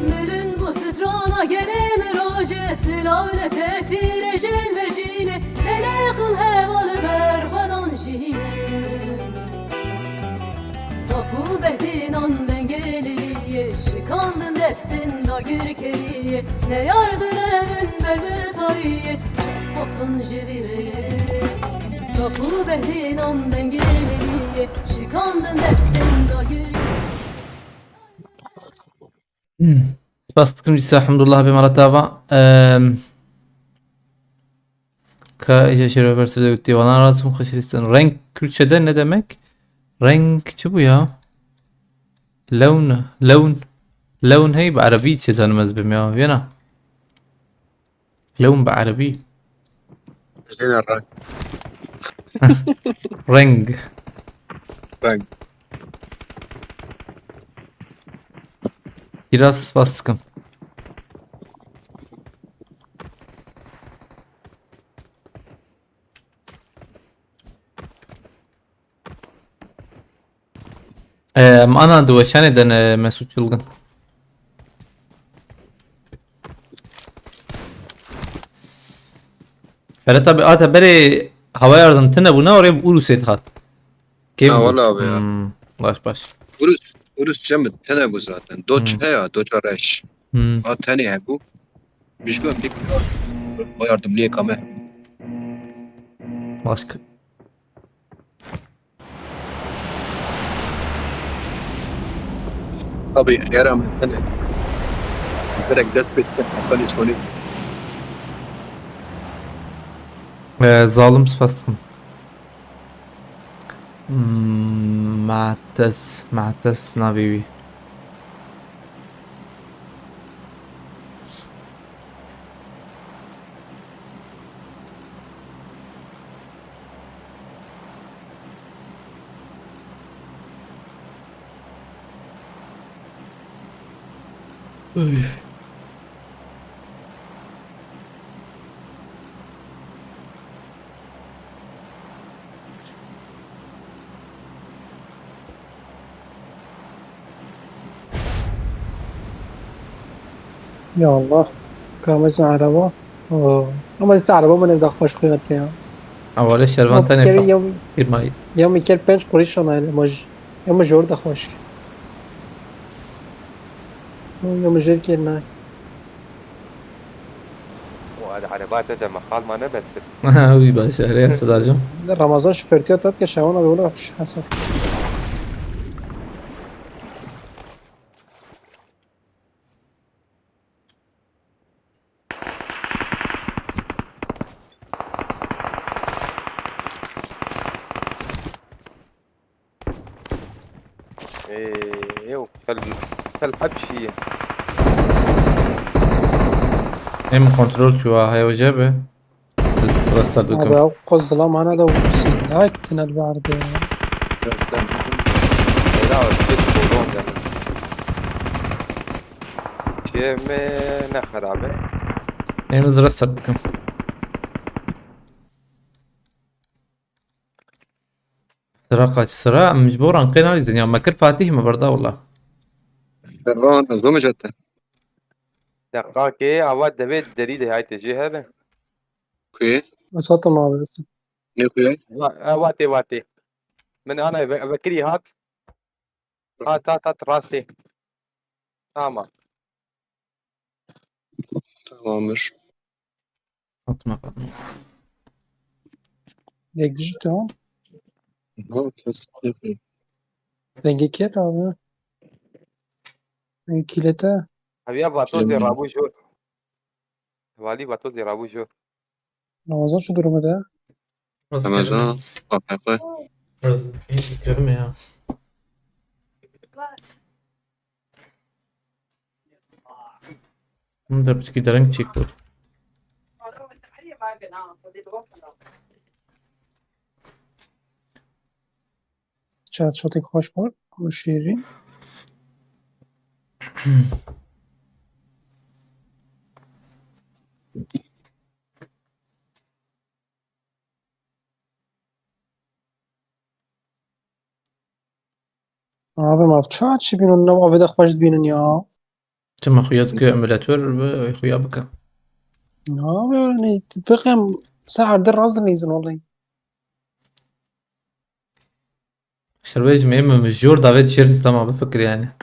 Mülün bu strana gelen roje Silahlı tetir ecel ve cine Hele kıl hevalı berbadan jine Sapu behdinan dengeliye Şikandın destin da gürkeliye Ne yardır evin belbe tariye Bakın jevireye Sapu behdinan dengeliye Şikandın destin da gürkeliye Bastıkım ise alhamdulillah bir marataba. Yaşar versiyonu gitti. Bana razım kaçırsın. Renk Kürtçe'de ne demek? Renk bu ya. لون هي بعربي تشيزان مزبم يا فينا لون بعربي Şeyin arra. رنج Ben. biraz baskın. Ana دوشانeden Mesut Yılgın. Ferhat abi ata beri hava yardımtına buna oraya Urus'a hat. Ha valla abi ya. Baş. Urus cemit tane bu zaten. Doç ya doç araş. O tane ya bu. Müşkül bir o yardımlıya kame. Başka. Abi yaram tane. Direkt dest bitti. Polis konu. Zalim baskın. معتز نبيبي يا الله كامز عربة أما لسه عربة من يبدأ خوش خيات كيا أول شربان كري تاني يوم إرماي يوم كير بنش قريش أنا يوم جور ده خوش يوم جير كير ناي وهذا عربات ده مقال ما نبس وي باشا ريال صداجم رمضان شفرتي تات كشاونا بيقولوا مش حسب ايه كل حبشي هم kontrol şu هاي وجابه بس هذا دوكم أوقع الظلام أنا ده وسيلاك تنال بعد لا كيف بولون ده شيء ما خرابه هم زرست دوكم sıra mecburen qenaliydin ya makir Fatih mi barda والله Ferran azome jatte. دقاق ايه عواد ده بيت جديد هاي تجي هذا Kuye. بس ما بس Ne kuye? واتي من انا بكري هات راسي tamam Tamamdır. atma يكديش تمام Ha, kes. Ne kuye? دنگي كيت أبا كيلتا había vatos de Kilim. rabujo vali vatos de rabujo رمضان شو durumu ده Ramazan. APK. az iyi kelime ya ده بتجي درنگ çıktı چت شاتك خوش بار وشيرين abi ما بتشات شي بينو نو أبدا خوش بينن يا ثم خوياتك امولاتور خويا بك. يعني تبقى ساعة در راس نيزن والله. شربيج مهم مش جور دافيد شيرز طبعا بفكر يعني.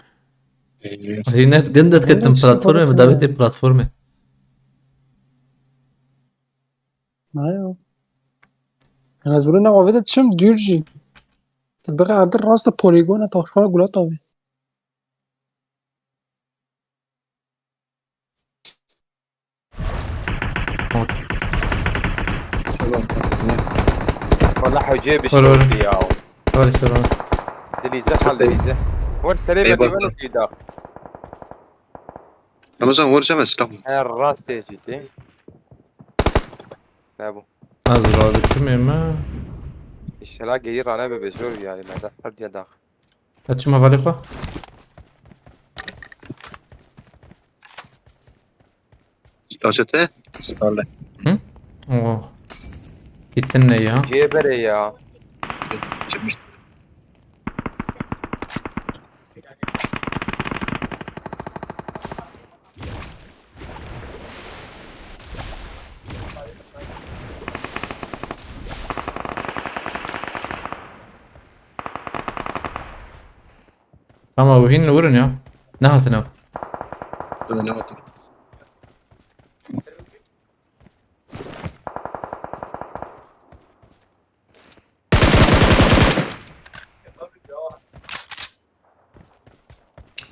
إيه. هي نت جندت كتم والله شو بلاتفورم قلت دافيد أنا. بلاتفورم. ايوه انا زبرنا وفيت تشم ديرجي تبقى عدل راس بوليجون توفر قولات طبي. والله حجيب ولا ولا. الشوطي ياو ولا شلون. دليزة حال دليزة والسليمة أي دي برضه. منو في داخل رمضان ورجع مسلم. هاي الراس تيجي نابو ازرع بتشمي ما الشلاق جير انا ببجور يعني ما دخل يا داخل هتشمها بالغة. ستاشته. ستالله. اوه كيتنا اياها. جيبر يا شمش. اما وهين ورن يا نهتنا. أنا نوت.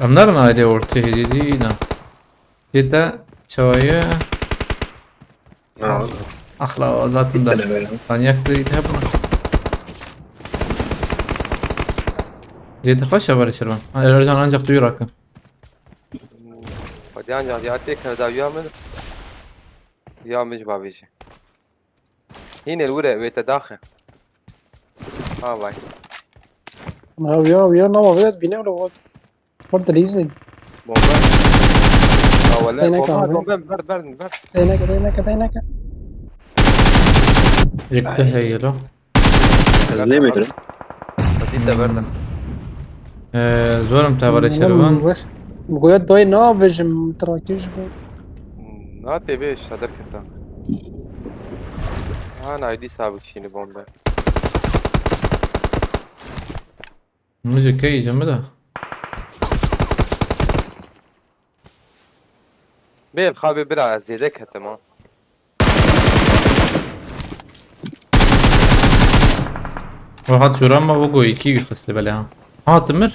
امنارنا ايدي ورتي دينا جدا شوية اخلا ذات أنا ده بينهم. ثانية كده تهبنا جيت خوش ابر شلون انا رجع انجح طيورك. وديان جان ياتيك هذا يامن يا مش بابيش هنا الورق بيت داخل ها باي ويا نوع وفيت بيني ولا وات برضه ليزن بومبا ولا هناك بومبا أهو. بومبا برد هناك يكته هي له ليه ما يدري؟ بديت برد زورم تابر شلون. بس بقولت باي نافج متراكيش بو ناتي بيش هذا كتا انا ايدي سابق شيني بومبا نجي كي جمده بيل خابي بلا زيدك حتى ما واحد شو رمى وقو يكي خسل بالها ها تمر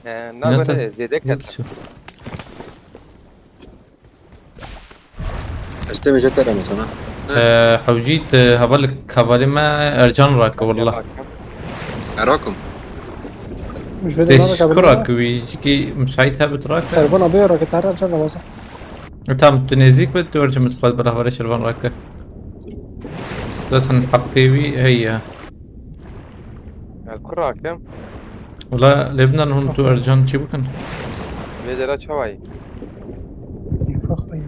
نا زيدك حتى شو استمع جدا مثلا. حوجيت هبالك هبالي ما ارجان راك والله أراكم. مش فاهم انا تشكرك ويجيكي مساعدها بتراك. تربنا بيرا كنت عارف شغله بس تام تنزيك بتورج متقبل بلا ولا شربان راك لازم حق تيبي هي الكرة كم ولا لبنان هم تو ارجان شي بكن بيدرا شوي فخر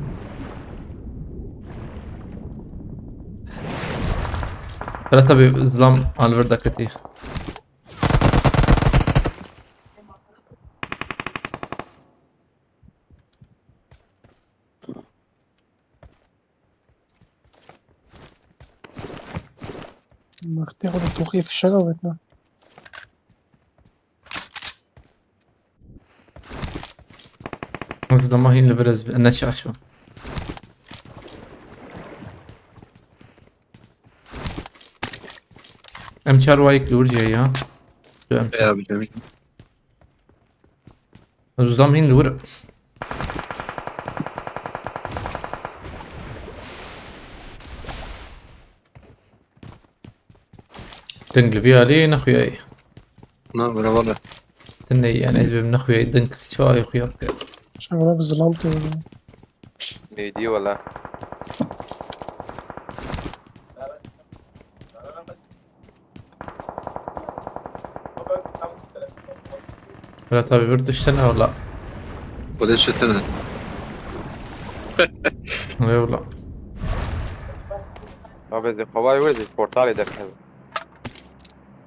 ثلاثة بظلام على الورده كتير. ما اختي خد التوقيف في الشجرة بتنا ظلام هي اللي برز النشأ شو امشار وايك لورجي ها شو امشار يا بجميل. ظلام هين لور تنقل فيها لي نخوياي نعم برا والله. تني يعني من نخوياي دنك شو يا خويا شغلة بالظلامتي ميدي ولا ولا تبي بردش سنة ولا ودي شتنا. لا ولا ما بزي خواي ورزي بورتالي در كذا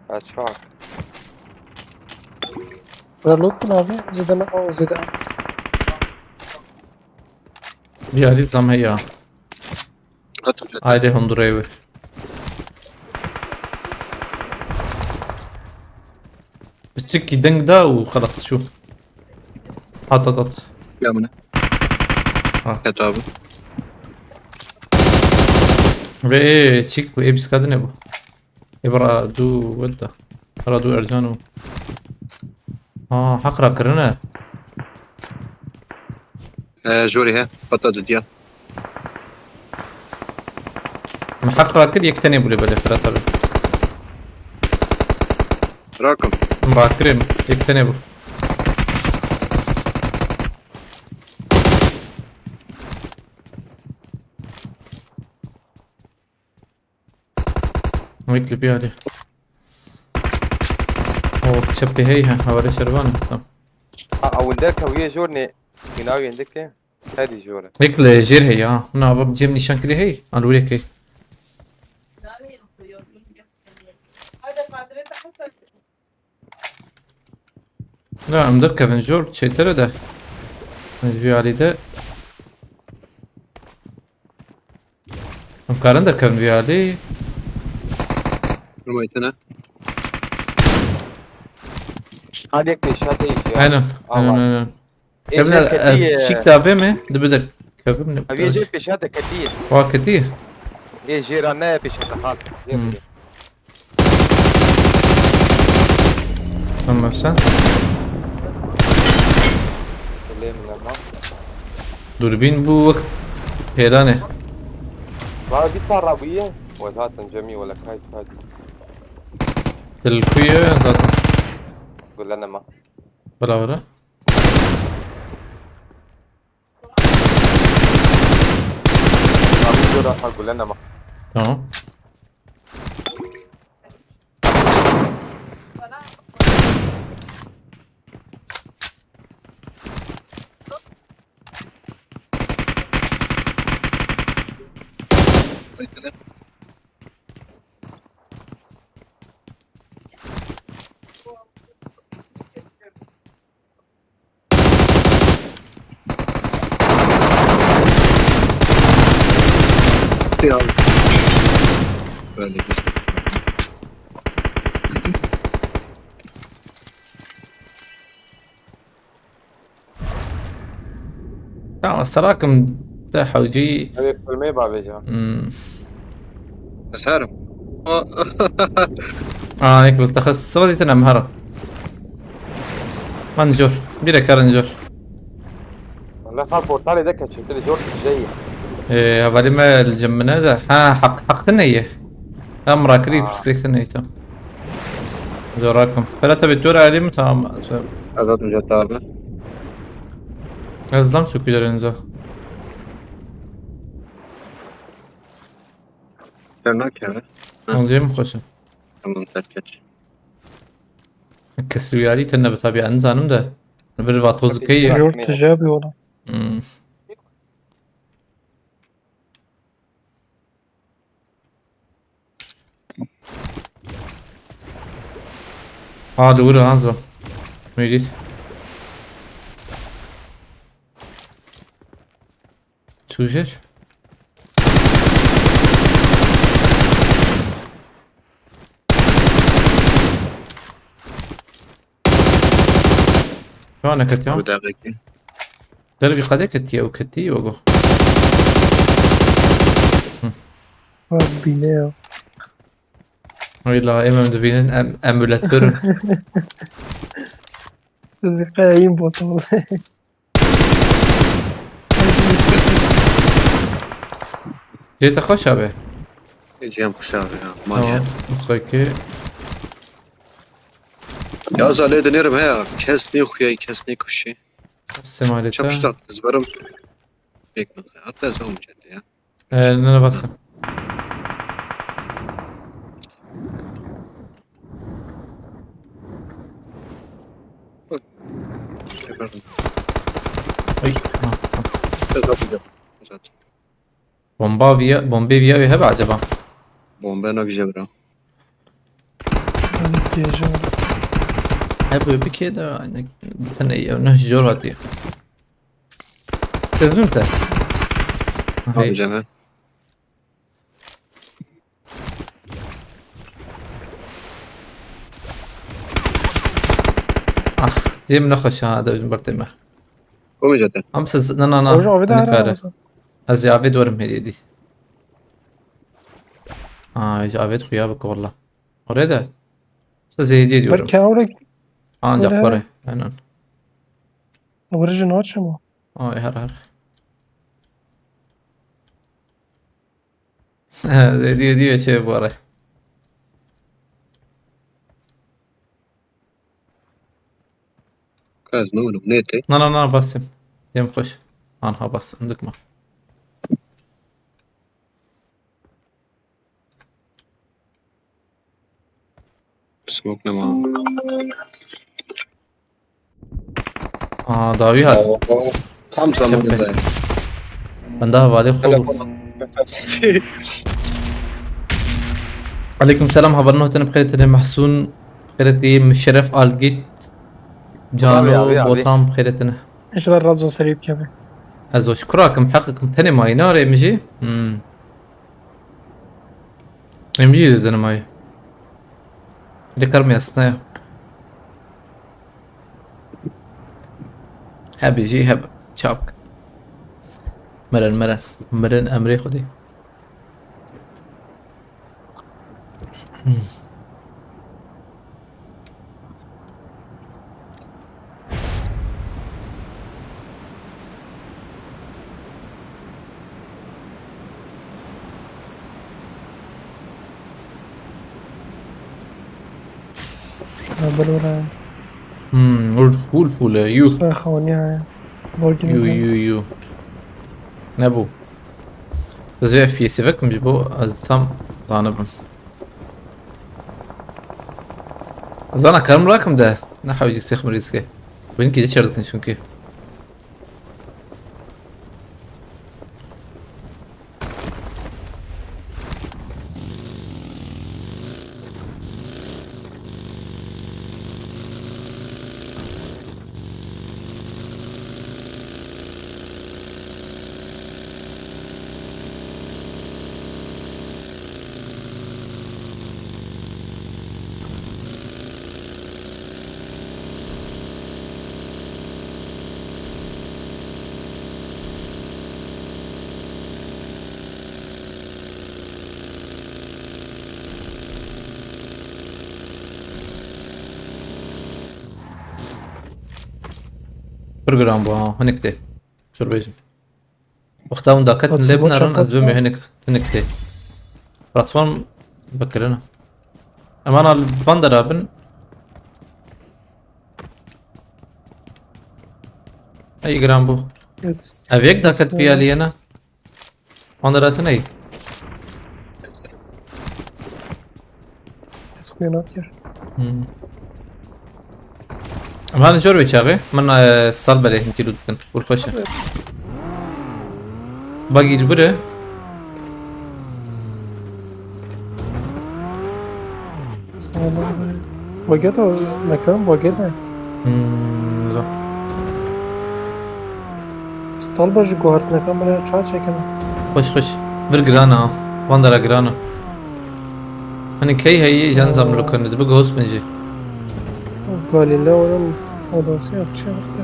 اشفاك رلوت نابي زيدنا او زيدنا بيالي زم هي قتل عادي هندوريوي بتشكي دنك ده وخلاص شو حط يا منى كتابه ايه تشيك وايه بس كادن ابو ابرا دو ودا ابرا دو ارجانو حقرا كرنا جوري ها قتل ديال محقرا كل يكتني بولي بدا فرطبي راكم مباكرين يكتني بو ويكلي بيها لي اوه تشبي هيها هوري شربان او عندك ويا جورني يناوي عندك هذه جوره هيكل جير هي انا بجيب نيشان كلي هي قالوا لك هي لا مدر كيفن جورج شي ترى ده في علي ده مكارن در كيفن في علي رميتنا هذيك نشاط ايش انا كيفن شيك تابع مي ده بدر كيفن ابي جيب بشهاده كثير واكتيه ايه جيراننا بشهاده خالص اما بسان دوربين بو وقت هيدانه ما دي صار عربيه ولا جميع ولا كايت هذه الكوية ذات قول لنا ما ولا ولا قول لنا ما تمام رميتنا يلا بالي تمام السراكم ده حوجي هذه كل ما يبغى بيجا بس هارم هيك بالتخصص غادي تنام هرا ما نجور بيلا كارنجور والله خاف بورتالي ده كان شفت لي جورج جايه ايه هبالي ما الجمنا ده حق تنية امرا كريب سكريك تنية زوراكم فلا تبي تدور عليهم تمام أزاد مجدابة ازلام شو كده رنزو فرناك يا الجيم خوشم تمام تأكد كسوي علي تنا بطبيعة انزانم ده نبرد باتوز كي جورج تجابي والله دورة عزة ميدي شو جيش شو انا كتيام وداغيكي دربي قدي كتي او كتي وقو بيناو ويلا امام دبين امولاتور قايم بوط والله جيت اخش ابي يجي هم خشابة ماليا مخيكي يا زالي دنيرم هيا كسني خويا كسني كشي السمالتا شبشتاق تزبرم هيك من حتى زوم جد يا انا بس اي بومبي فيا هبع عجبا بومبينك جبرا هبو بكده يعني تنية ونهج جور هاتي تزمتها Abi هي canım. اخ دي من اخش هذا جنبرتي ما Komi zaten. ام سز انا Hoca o bir daha نكاره ara. از عبيد ورم هدي دي يا عبيد خيابك والله وريدا زي دي ورم Belki oraya جعفري انا oraya ne açayım? هر زي دي شيء بوري Kaz ne oğlum neydi? لا بس يم خش انا بس عندك ما Smoke ne mal? داوي هذا Tam zamanında. بندها بالي خلو عليكم السلام خبرنا هتن بخير تاني محسون بخير تي مشرف الجيت جانو أبي. بوطام بخير تاني İşte razı olsun Serip gibi. از وشكراك محقق تاني ماي نار ام جي ام جي زين ماي ريكرمي اصنايا هابي جي هب شابك مرن امري خدي Böyle فول يو ساخوني يا يو نبو زي في سيفك مجبو از تام طانبم زانا كرم راكم ده نحاول يجيك سيخ مريسكي بينكي دي شردكن شونكي برجرام بو هنكتي شو بيجي وقتها داكت أطلب لبنان واتشاب رن ازبمي أطلب. هنكتي بلاتفورم بكرنا اما انا الباندر ابن اي جرام بو ابيك داكت فيها لي انا باندراتن اي اسكوينات ير اما انا جوربي شاغي من الصلبه اللي يمكن تكون والخشه باقي البره باجيته مكان باجيته لا استالبا جوهرت نكمل برای چهار چکم خش بر جرانا باندرا جرانا hani key هي جان زعملو كان دبق هوس بنجي گالیله اون odası yapacak işte.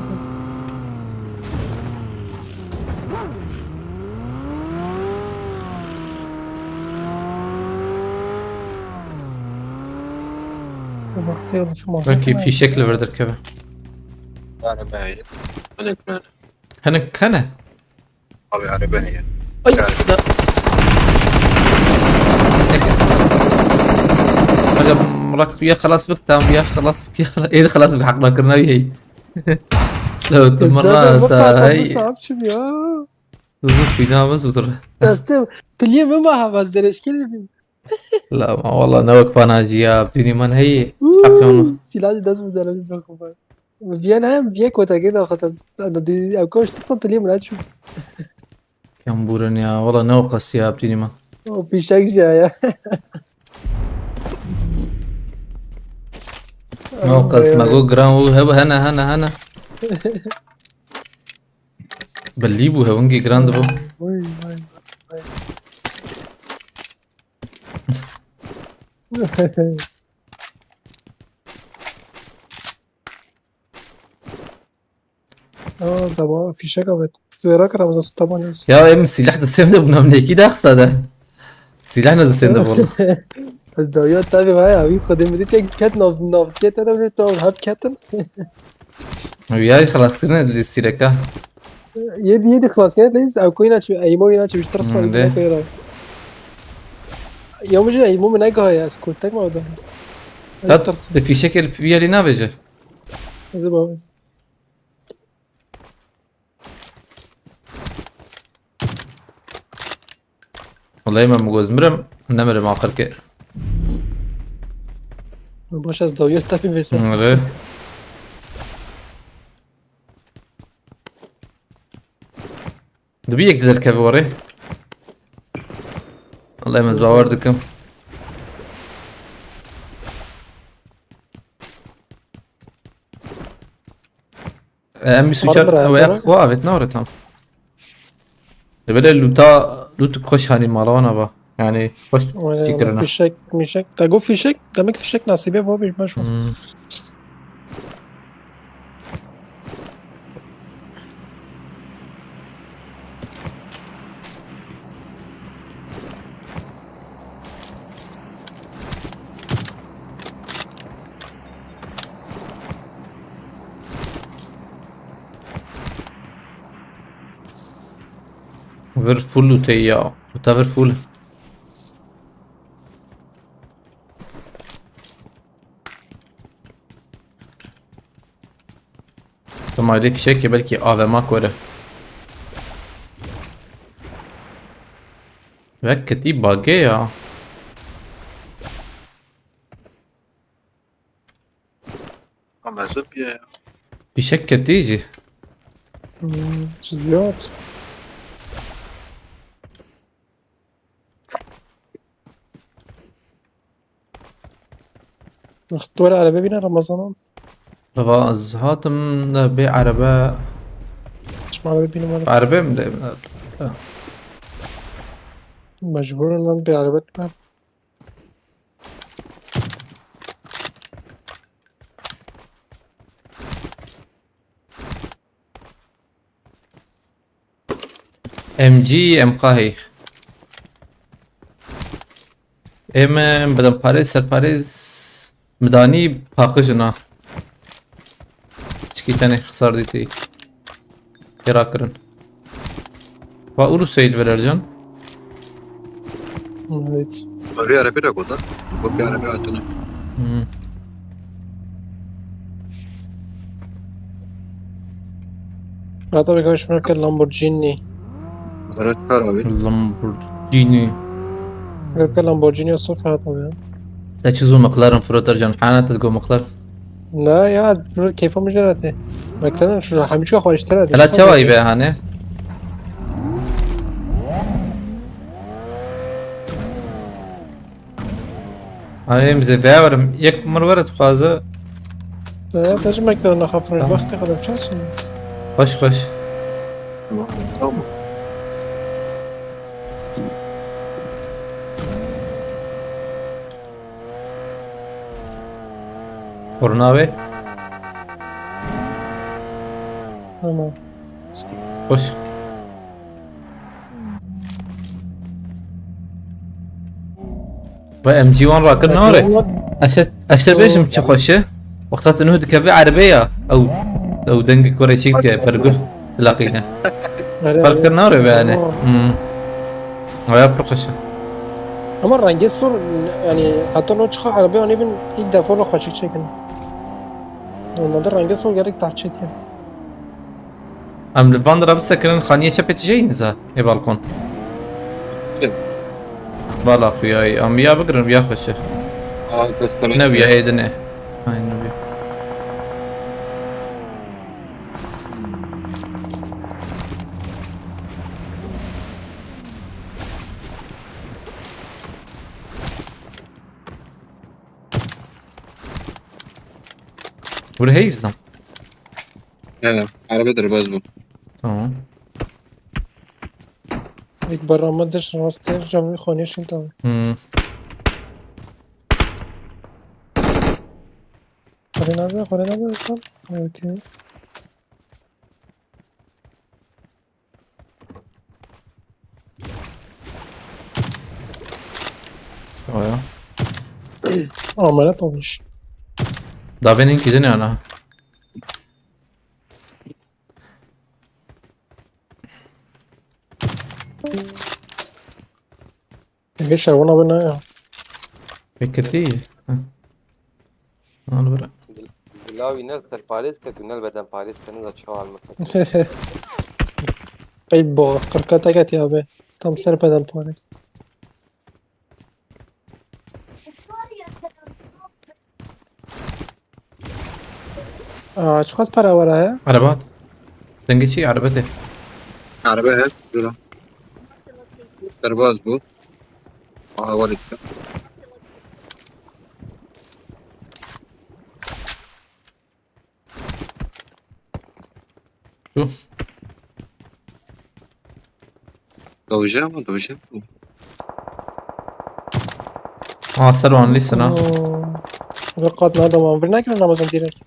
وقتی شو ماسك belki في شكل برد الكبه Arabaya. Hani kurana. هنا كان Abi arabaya. اي كان. لا مرك يا خلاص بك تام يا خلاص بك يا خلاص ايه خلاص بك حقنا كرنا هي لو تمرات هاي صعبشم ya. زوف فينا مزبوط Deste تليه ما معها بس درشكل لا ما والله نوك باناجي يا بدوني من هي سلاح دست بدارم بخوام. بیان هم بیا کوتا كده خلاص انا دي اكوش تفضل تليه من شو كم بورن يا والله نوقس يا بدوني من وفي شك جايه نوقس ما جو جرام هو هنا بليبو هونجي جراند بو وي طبعا في شك evet. Verak Ramazan tabanıyız. Ya em silah da sevdi buna ne ki de aksa silah ne de sevdi valla. الدعوات تابع معايا عبيد قدم بدي تيجي كات نافسكيت انا بدي تقول هاب كاتن وياي خلاص كنا الاستيلاكا. يدي خلاص كانت ليس او كوينة اي مو يناتش بيشترص ليه؟ على كويرا يوم جاي اي مو من ايجا يا سكوت تاك ما ودانس ده في شكل فيها اللي نافجه. زبا والله ما مجوز مرم نمر مع خركة. باش از دعوات تابع بس أره. دبي يقدر كفوري. والله ما زباور دكم. أمي سوشر وياك وقفت نورت هم. بدل لوت خوش هاني مالوانا با يعني خوش شكرنا. في شك مشك تقول في شك دمك في شك ناسيبه هو مش مش ver full luteyya. Luta ver full. سمايلي في شك بلكي AVM وره. Ve كتيب باقي يا. Ama zıp ya. في شك تيجي. زيوت اختار على بابنا رمضان رواز هاتم بعربة مش على بابنا مالك عربة من مجبور ان نبي على بابنا MG ام قاهي ام بدم باريس سر باريس مداني باقجنا چکی تاني خسار ديتي كرا كرن واولو سيل verercan evet Oraya araba da koydu. Bu bir araba atını. هذا بيكون مركز لامبورجيني Araç kar abi. Lamborghini مركز لامبورجيني الصوف هذا يعني لا تشوزو مقلارن فروترجان حانات تقول مقلار لا يا كيف مجرته مكان شو راح امشي اخو اشتري لا تشواي بها هاني هاي مزبيع ورم يك مرورة خازة لا لازم اقدر انا اخاف من الوقت خذ بشاس خش خش Tamam. ورناوي تمام خش ام جي 1 راكن نوري اشتر بيش متشخشه وقتات انه دكافي عربية او دنك كوري شيكتي برقو لاقينا فرق نوري يعني ويا برقشه اما رنگ صور يعني حتى لو تشخ عربية ونبن ilk defa onu kaçık çekin. Normalde rengi sol gerek taht çekin. ام الباندرا بسكرن خانية شبت جينزا اي بالكون بالا اخوياي ام يا بقرن يا خشه Aa, göstermek نبي istiyorum. ايدني هاي نبي ولا هيزدم Evet, arabadır baz bu. تمام یک برآمدش راسته جمعی خانیشون تا هم. خانه نبود کن اوکی آیا آمانت olmuş. Da benimki de ne ana? Ege şervana bu ne ya? Bekletti. Onu bırak. دلاوي نزل باريس كنت بدن باريس كان شو عالمك Ey bo kırkata get ya be. Tam ser pedal Paris. چقدر para var ya? Arabat. Dengeçi arabete. Araba hep şurada. Serbaz bu. Aha var işte. Şu. Döveceğim mi? Döveceğim. Servan listena. Rıkat ne adam var? Ne kadar Ramazan direkt?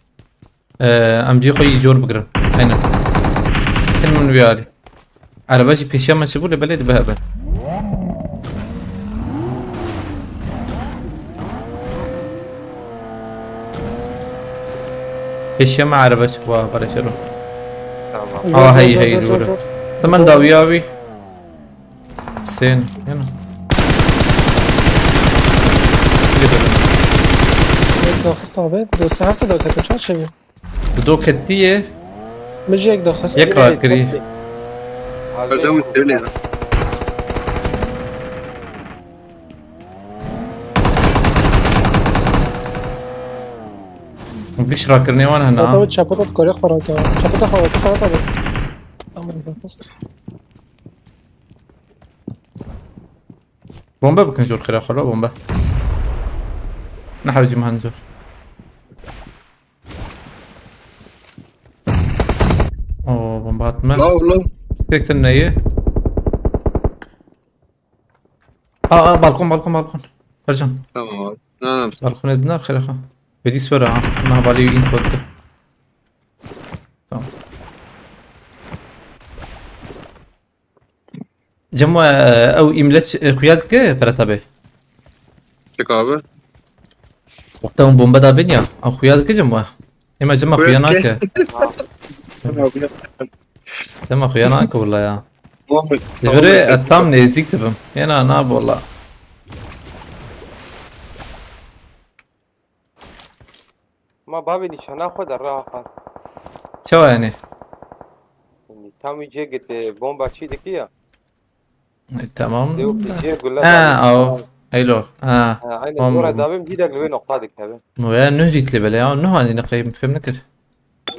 Em جي خوي جور بقرن. Aynen. Kim من ويالي. Arabacı peşyama çubuğu le beledi behebe. peşyama araba çubuğu barışırım. تمام هي دورة. زمان داوياوي. سين هنا. Güzel. یک داخست abi. دوست هر صدا تکن چند شوی؟ بدو كتية مجي یک داخست. يقرأ كري. Hocam söyle. بيشرا كرني وانا تو هنا. چپتت کاری خوراک چپت خوراک خوراک abi. Tamam داخست. بومبا بكن جور خير خلا بومبا. نحاول نجي مهنزور. اوه بومبات من. La oğlum. سكت النية. بالكون بالكون. ارجع. Tamam abi. Tamam. بالكون ابن خير خا. بدي سفرة ما بالي ين فوت. تمام. جمع او املت خيادك فرتابه. Çık abi. وقتهم بومبا دا بنيا او خيادك جمع. اما جمع خياناك. جمع خياناك والله يا. Muhammed. دبري التام نزيك تبم. هنا ناب والله. ما بابي نشانه خود الراحة شو يعني؟ تامي جي قلت بومبا تشي دكية تمام. ديو جي يقول لها او ايلو عين الدورة دابم جيدك لوين نقطة دك هذا مويا نهديت لي بلا نهو اني نقيم فهم نكر.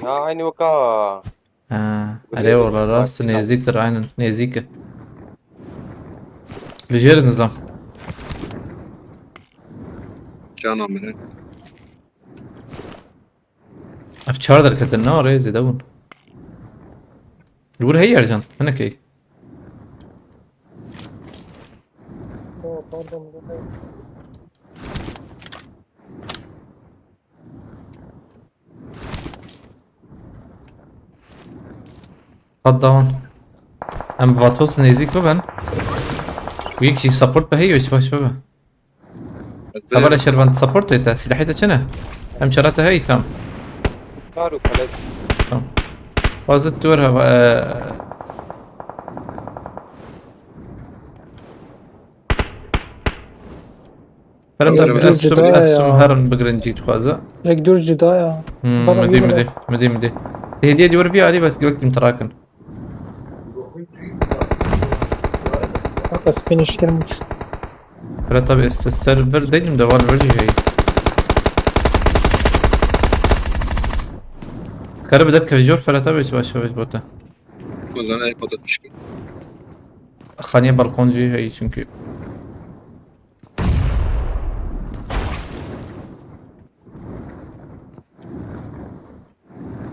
عيني وكا عليه والله راس نيزيك ترى عين نيزيك. لجير نزلام. Can amire. افشار دركت النار ايه زيدون. يقول هي رجال انا كي. قد داون. ام باتوس نيزيك ببن. ويكشي سبورت بهي ويش باش ببن. خبر شربان سبورت ايتا سلاحيتا شنو؟ ام شراتا هي تام. كارو كلاش فازت دورها فرندا بأستم هرن بقرنجيت خوازا. یک دور جدا ya. مدي هدية دي ورا فيها علي بس وقت متراكن. بس finish gelmiş. فرندا بأست السيرفر دايم دوار برجي هي. كارب بدك كفجور فرندا بيش باش بوتا. O zaman el koda düşkün. خانية بالكونجي هي çünkü.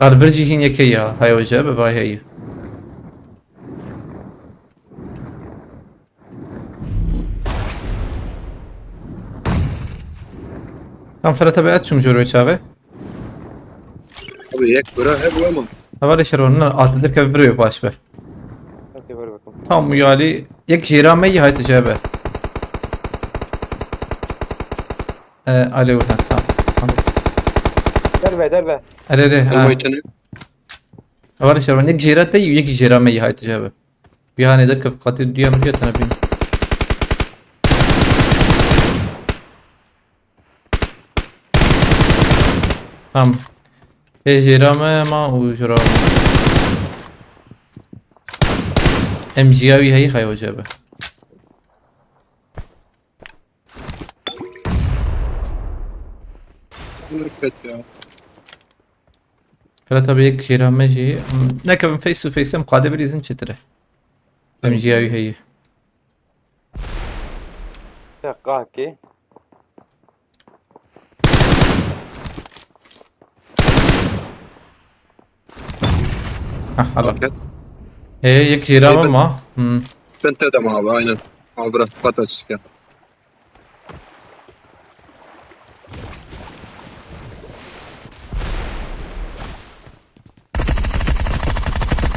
برجي هين يكيا هاي وجه بفاي هي. هم فلا تبعت شو مجرد شاغي Abi yek bura hep ama. هذا شرون أعتذر كبري باش به Hadi ver bakalım. tam uyali yek جيران مي هاي تجابه علي وثان تمام Derbe. علي علي Almayı tane. هذا شرون يك جيران تي ويك جيران مي هاي تجابه بيهاني ذلك في قاتل ديام جت أنا بين تمام إيه جيران ما هو جيران ام جي اوي هي خاي وجابه Bunları kötü ya. فلا تبي يك جيران ما جي نكمل فيس تو فيس مقادة بريزن شتره ام جي اوي هي Dakika ki. هلا Paket. ايه يك جيران ما Ben tedem abi aynen. Abi bırak patates ya.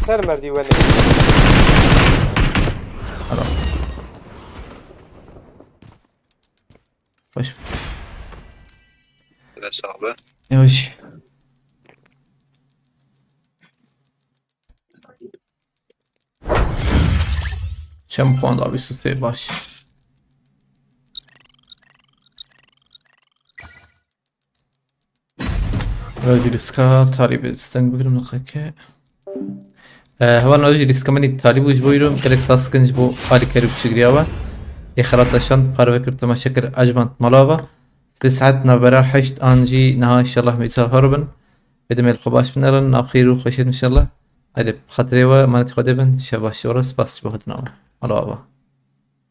Ser merdiveni. باش Evet abi. يوشي كم بوند ابي سوتي باش راجل اسكا تالي بستنج بقرم لقاك هوا نوجي ريسكا مني تالي بوش بويرم كريك تاسكنج بو قالي كريب شجرياوا يخرط شنط قرب كرت ما شكر اجمنت ملابا تسعتنا برا حشت انجي نها ان شاء الله ميتسا هربن بدم الخباش بنرن اخير وخشيت ان شاء الله هذا بخاطري وما نتقدبن شباش ورس بس بهدنا ملابا